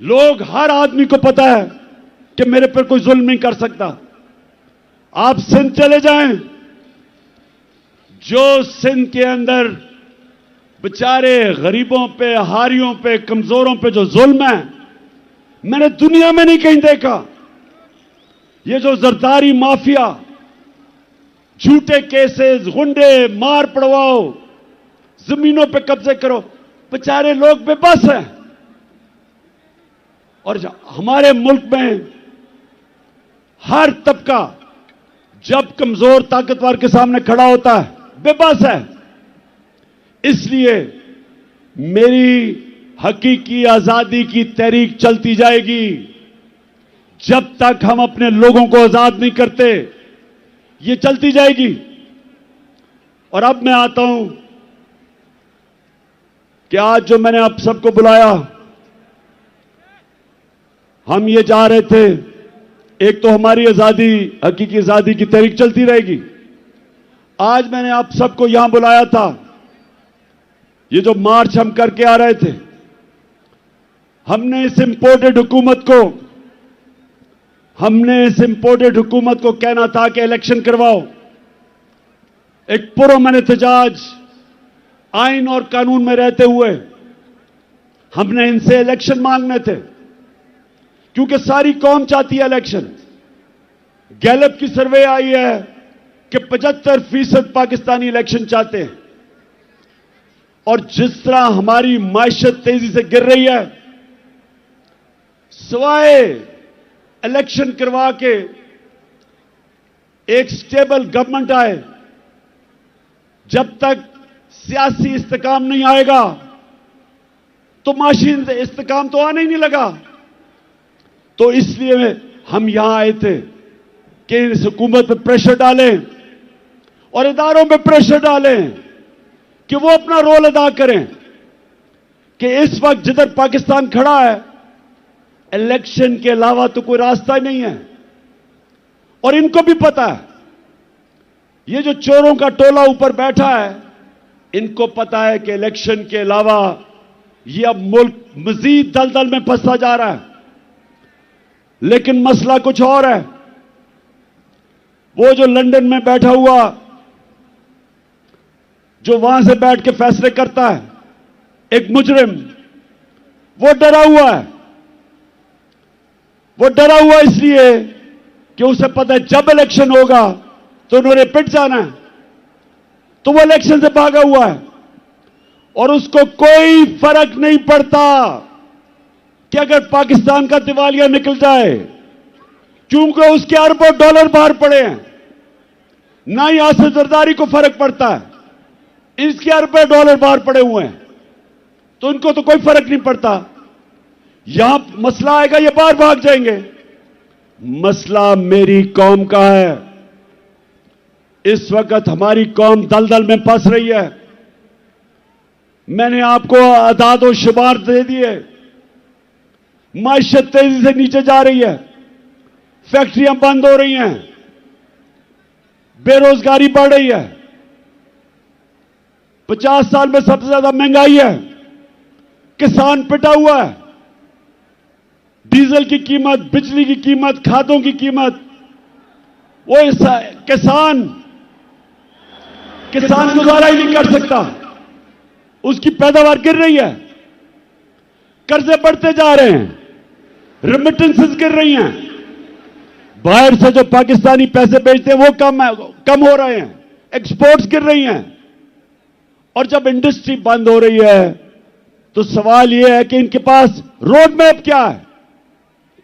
लोग। हर आदमी को पता है कि मेरे पर कोई जुल्म नहीं कर सकता। आप सिंध चले जाएं, जो सिंध के अंदर बेचारे गरीबों पे, हारियों पे, कमजोरों पे जो जुल्म है, मैंने दुनिया में नहीं कहीं देखा। ये जो जरदारी माफिया, झूठे केसेस, गुंडे, मार पड़वाओ, जमीनों पे कब्जे करो, बेचारे लोग बेबस हैं। और हमारे मुल्क में हर तबका जब कमजोर ताकतवर के सामने खड़ा होता है बेबस है। इसलिए मेरी हकीकी आजादी की तहरीक चलती जाएगी जब तक हम अपने लोगों को आजाद नहीं करते। ये चलती जाएगी। और अब मैं आता हूं कि आज जो मैंने आप सबको बुलाया, हम ये जा रहे थे, एक तो हमारी आजादी, हकीकी आजादी की तहरीक चलती रहेगी। आज मैंने आप सबको यहां बुलाया था, ये जो मार्च हम करके आ रहे थे, हमने इस इंपोर्टेड हुकूमत को कहना था कि इलेक्शन करवाओ। एक पुरअमन एहतजाज आइन और कानून में रहते हुए हमने इनसे इलेक्शन मांगने थे, क्योंकि सारी कौम चाहती है इलेक्शन। गैलप की सर्वे आई है कि 75% पाकिस्तानी इलेक्शन चाहते हैं। और जिस तरह हमारी मायशत तेजी से गिर रही है, सिवाय इलेक्शन करवा के एक स्टेबल गवर्नमेंट आए, जब तक सियासी इस्तेकाम नहीं आएगा, तो माशी इस्तेकाम तो आने ही नहीं लगा। तो इसलिए हम यहां आए थे कि इस हुकूमत पर प्रेशर डालें और इदारों पे प्रेशर डालें कि वो अपना रोल अदा करें कि इस वक्त जिधर पाकिस्तान खड़ा है, इलेक्शन के अलावा तो कोई रास्ता ही नहीं है। और इनको भी पता है, ये जो चोरों का टोला ऊपर बैठा है, इनको पता है कि इलेक्शन के अलावा ये अब मुल्क मजीद दलदल में फंसता जा रहा है। लेकिन मसला कुछ और है। वो जो लंदन में बैठा हुआ, जो वहां से बैठ के फैसले करता है, एक मुजरिम, वो डरा हुआ है। वो डरा हुआ इसलिए कि उसे पता है जब इलेक्शन होगा तो उन्होंने पिट जाना है। तो वो इलेक्शन से भागा हुआ है और उसको कोई फर्क नहीं पड़ता कि अगर पाकिस्तान का दिवालिया निकल जाए, क्योंकि उसके अरबों डॉलर बाहर पड़े हैं। ना ही आसिफ जरदारी को फर्क पड़ता है, इसके अरबों डॉलर बाहर पड़े हुए हैं, तो इनको तो कोई फर्क नहीं पड़ता। यहां मसला आएगा, ये बाहर भाग जाएंगे। मसला मेरी कौम का है। इस वक्त हमारी कौम दलदल में फंस रही है। मैंने आपको आदाद और शुमार दे दिए। माशियत तेजी से नीचे जा रही है, फैक्ट्रियां बंद हो रही हैं, बेरोजगारी बढ़ रही है, 50 साल में सबसे ज्यादा महंगाई है, किसान पिटा हुआ है, डीजल की कीमत, बिजली की कीमत, खादों की कीमत, वो किसान गुजारा ही नहीं कर सकता, उसकी पैदावार गिर रही है, कर्जे बढ़ते जा रहे हैं, रेमिटेंसेस गिर रही हैं, बाहर से जो पाकिस्तानी पैसे भेजते हैं वो कम हो रहे हैं, एक्सपोर्ट्स गिर रही हैं। और जब इंडस्ट्री बंद हो रही है तो सवाल यह है कि इनके पास रोड मैप क्या है?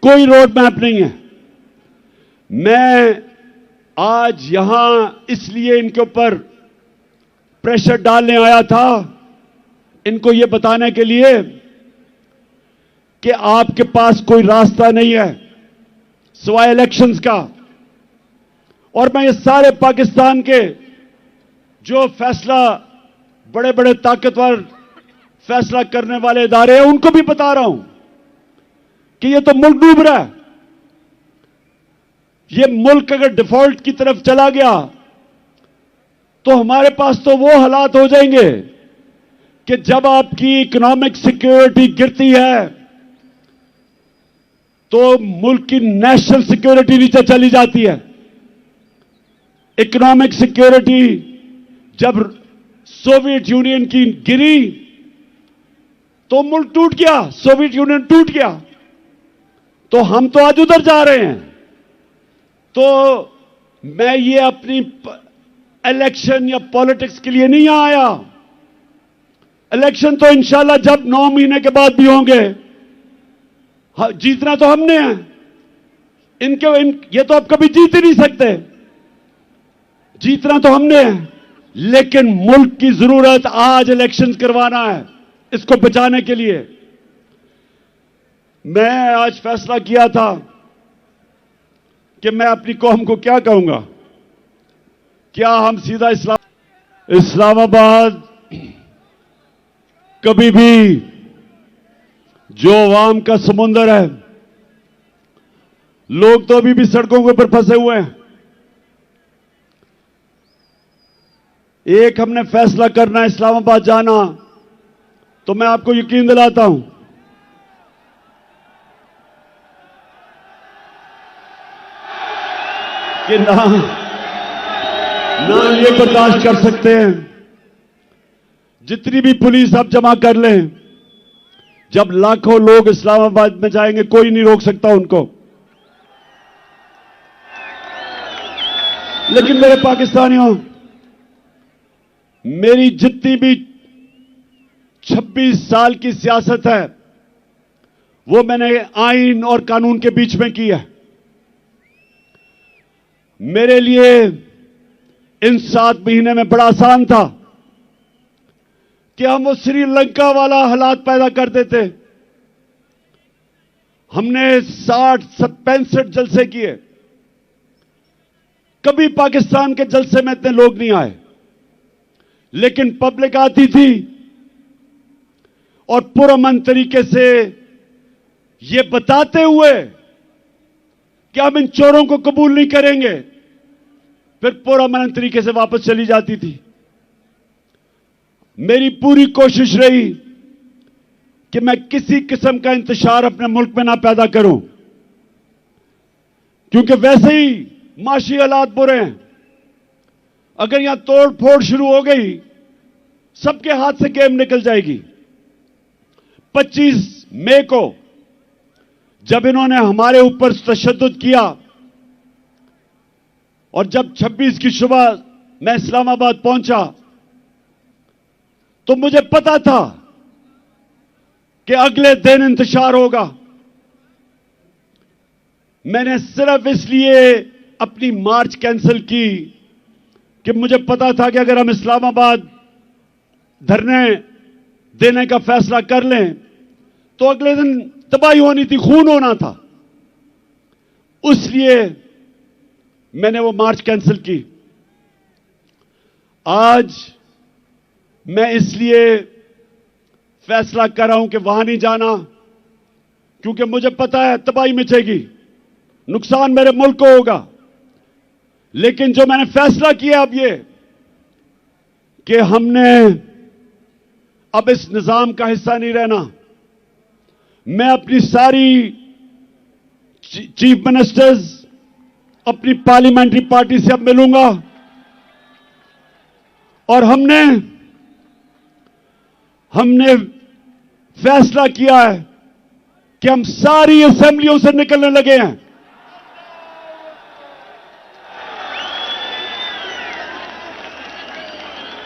कोई रोड मैप नहीं है। मैं आज यहां इसलिए इनके ऊपर प्रेशर डालने आया था, इनको यह बताने के लिए कि आपके पास कोई रास्ता नहीं है सिवाय इलेक्शंस का। और मैं ये सारे पाकिस्तान के जो फैसला, बड़े बड़े ताकतवर फैसला करने वाले इदारे हैं, उनको भी बता रहा हूं कि ये तो मुल्क डूब रहा है। ये मुल्क अगर डिफॉल्ट की तरफ चला गया तो हमारे पास तो वो हालात हो जाएंगे कि जब आपकी इकोनॉमिक सिक्योरिटी गिरती है तो मुल्क की नेशनल सिक्योरिटी नीचे चली जाती है। इकोनॉमिक सिक्योरिटी जब सोवियत यूनियन की गिरी तो मुल्क टूट गया, सोवियत यूनियन टूट गया। तो हम तो आज उधर जा रहे हैं। तो मैं ये अपनी इलेक्शन या पॉलिटिक्स के लिए नहीं आया। इलेक्शन तो इंशाल्लाह जब 9 महीने के बाद भी होंगे, जीतना तो हमने है। ये तो आप कभी जीत ही नहीं सकते। जीतना तो हमने है, लेकिन मुल्क की जरूरत आज इलेक्शन करवाना है, इसको बचाने के लिए। मैं आज फैसला किया था कि मैं अपनी कौम को क्या कहूंगा। क्या हम सीधा इस्लामाबाद कभी भी जो अवाम का समुंदर है, लोग तो अभी भी सड़कों के ऊपर फंसे हुए हैं। एक हमने फैसला करना है इस्लामाबाद जाना, तो मैं आपको यकीन दिलाता हूं कि ना ये बर्दाश्त कर सकते हैं। जितनी भी पुलिस आप जमा कर लें, जब लाखों लोग इस्लामाबाद में जाएंगे कोई नहीं रोक सकता उनको। लेकिन मेरे पाकिस्तानियों, मेरी जितनी भी 26 साल की सियासत है वो मैंने आइन और कानून के बीच में की है। मेरे लिए इन 7 महीने में बड़ा आसान था कि हम वो श्रीलंका वाला हालात पैदा कर देते। हमने 65 जलसे किए, कभी पाकिस्तान के जलसे में इतने लोग नहीं आए, लेकिन पब्लिक आती थी और पुरअमन तरीके से ये बताते हुए कि हम इन चोरों को कबूल नहीं करेंगे, फिर पुरअमन तरीके से वापस चली जाती थी। मेरी पूरी कोशिश रही कि मैं किसी किस्म का इंतशार अपने मुल्क में ना पैदा करूं, क्योंकि वैसे ही माशी हालात बुरे हैं। अगर यहां तोड़ फोड़ शुरू हो गई, सबके हाथ से गेम निकल जाएगी। 25 मई को जब इन्होंने हमारे ऊपर तशद्दुद किया और जब 26 की सुबह मैं इस्लामाबाद पहुंचा, तो मुझे पता था कि अगले दिन इंतशार होगा। मैंने सिर्फ इसलिए अपनी मार्च कैंसिल की कि मुझे पता था कि अगर हम इस्लामाबाद धरने देने का फैसला कर लें तो अगले दिन तबाही होनी थी, खून होना था। इसलिए मैंने वो मार्च कैंसिल की। आज मैं इसलिए फैसला कर रहा हूं कि वहां नहीं जाना, क्योंकि मुझे पता है तबाही मचेगी, नुकसान मेरे मुल्क को होगा। लेकिन जो मैंने फैसला किया अब ये कि हमने अब इस निजाम का हिस्सा नहीं रहना। मैं अपनी सारी चीफ मिनिस्टर्स, अपनी पार्लियामेंट्री पार्टी से अब मिलूंगा और हमने फैसला किया है कि हम सारी असेंबलियों से निकलने लगे हैं।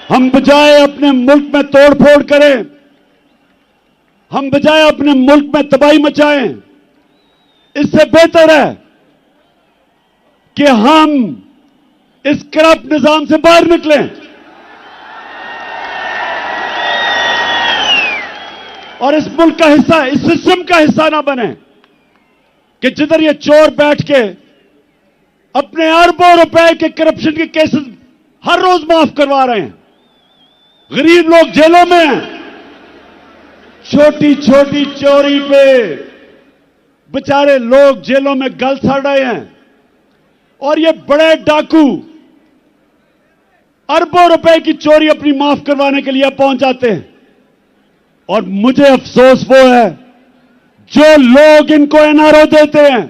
हम बजाय अपने मुल्क में तोड़फोड़ करें, हम बजाय अपने मुल्क में तबाही मचाएं, इससे बेहतर है कि हम इस करप्ट निजाम से बाहर निकलें और इस मुल्क का हिस्सा, इस सिस्टम का हिस्सा ना बने कि जिधर ये चोर बैठ के अपने अरबों रुपए के करप्शन के केसेस हर रोज माफ करवा रहे हैं। गरीब लोग जेलों में हैं, छोटी छोटी चोरी पे बेचारे लोग जेलों में गल सड़ रहे हैं और ये बड़े डाकू अरबों रुपए की चोरी अपनी माफ करवाने के लिए पहुंच जाते हैं। और मुझे अफसोस वो है जो लोग इनको एनआरओ देते हैं।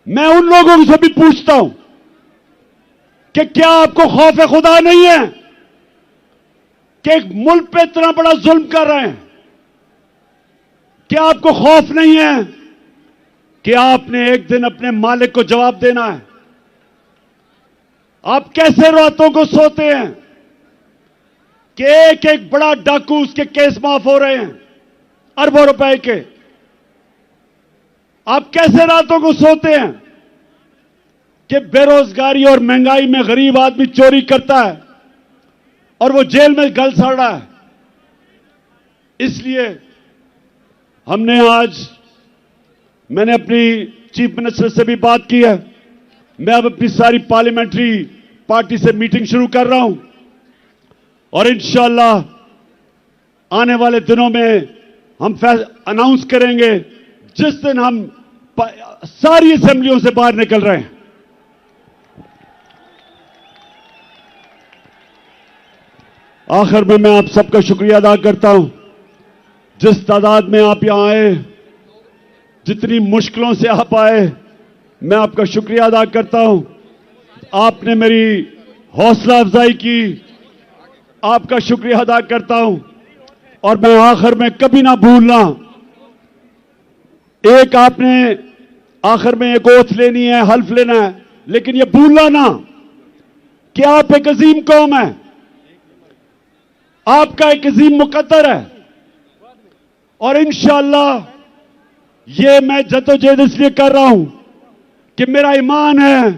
मैं उन लोगों से भी पूछता हूं कि क्या आपको खौफ खुदा नहीं है कि एक मुल्क पे इतना बड़ा जुल्म कर रहे हैं? क्या आपको खौफ नहीं है कि आपने एक दिन अपने मालिक को जवाब देना है? आप कैसे रातों को सोते हैं कि एक एक बड़ा डाकू, उसके केस माफ हो रहे हैं अरबों रुपए के? आप कैसे रातों को सोते हैं कि बेरोजगारी और महंगाई में गरीब आदमी चोरी करता है और वो जेल में गल सड़ रहा है? इसलिए मैंने अपनी चीफ मिनिस्टर से भी बात की है। मैं अब अपनी सारी पार्लियामेंट्री पार्टी से मीटिंग शुरू कर रहा हूं और इंशाअल्लाह आने वाले दिनों में हम अनाउंस करेंगे जिस दिन हम सारी असेंबलियों से बाहर निकल रहे हैं। आखिर में मैं आप सबका शुक्रिया अदा करता हूं, जिस तादाद में आप यहां आए, जितनी मुश्किलों से आप आए, मैं आपका शुक्रिया अदा करता हूं। आपने मेरी हौसला अफजाई की, आपका शुक्रिया अदा करता हूं। और मैं आखिर में कभी ना भूलना, एक आपने आखिर में एक ओथ लेनी है, हल्फ लेना है, लेकिन यह भूलना ना कि आप एक अजीम कौम है, आपका एक अजीम मुकद्दर है। और इंशाअल्लाह ये मैं जद्दोजहद इसलिए कर रहा हूं कि मेरा ईमान है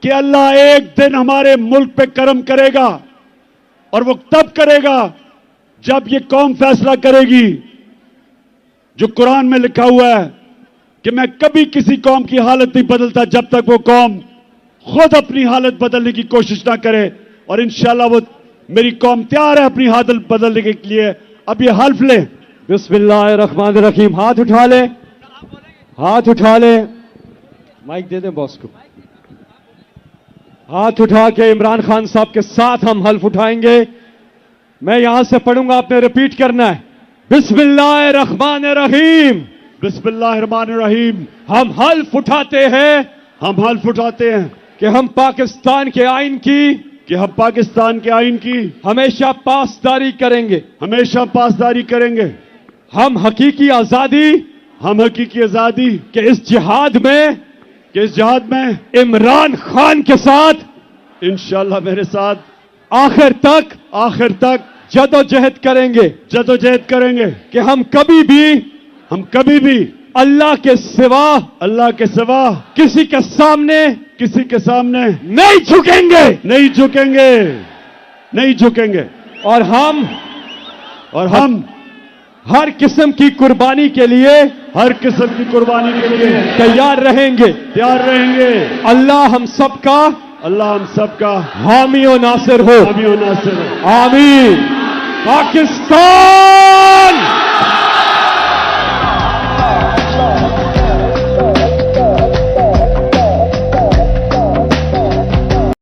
कि अल्लाह एक दिन हमारे मुल्क पे करम करेगा और वो तब करेगा जब ये कौम फैसला करेगी। जो कुरान में लिखा हुआ है कि मैं कभी किसी कौम की हालत नहीं बदलता जब तक वो कौम खुद अपनी हालत बदलने की कोशिश ना करे। और इंशाल्लाह वो मेरी कौम तैयार है अपनी हालत बदलने के लिए। अब ये हल्फ ले। बिस्मिल्लाहिर्रहमानिर्रहीम। हाथ उठा ले, हाथ उठा ले, माइक दे दें बॉस को। हाथ उठा के इमरान खान साहब के साथ हम हल्फ उठाएंगे। मैं यहां से पढ़ूंगा, आपने रिपीट करना है। बिस्मिल्लाहिर्रहमानिर्रहीम। बिस्मिल्लाहिर्रहमानिर्रहीम। हम हल्फ उठाते हैं, हम हल्फ उठाते हैं कि हम पाकिस्तान के आइन की हमेशा पासदारी करेंगे, हमेशा पासदारी करेंगे। हम हकीकी आजादी के इस जिहाद में इमरान खान के साथ इंशाल्लाह मेरे साथ आखिर तक जदोजहद करेंगे कि हम कभी भी अल्लाह के सिवा किसी के सामने नहीं झुकेंगे। और हम हर किस्म की कुर्बानी के लिए तैयार रहेंगे। अल्लाह हम सबका हामी और नासिर हो। आमीन। पाकिस्तान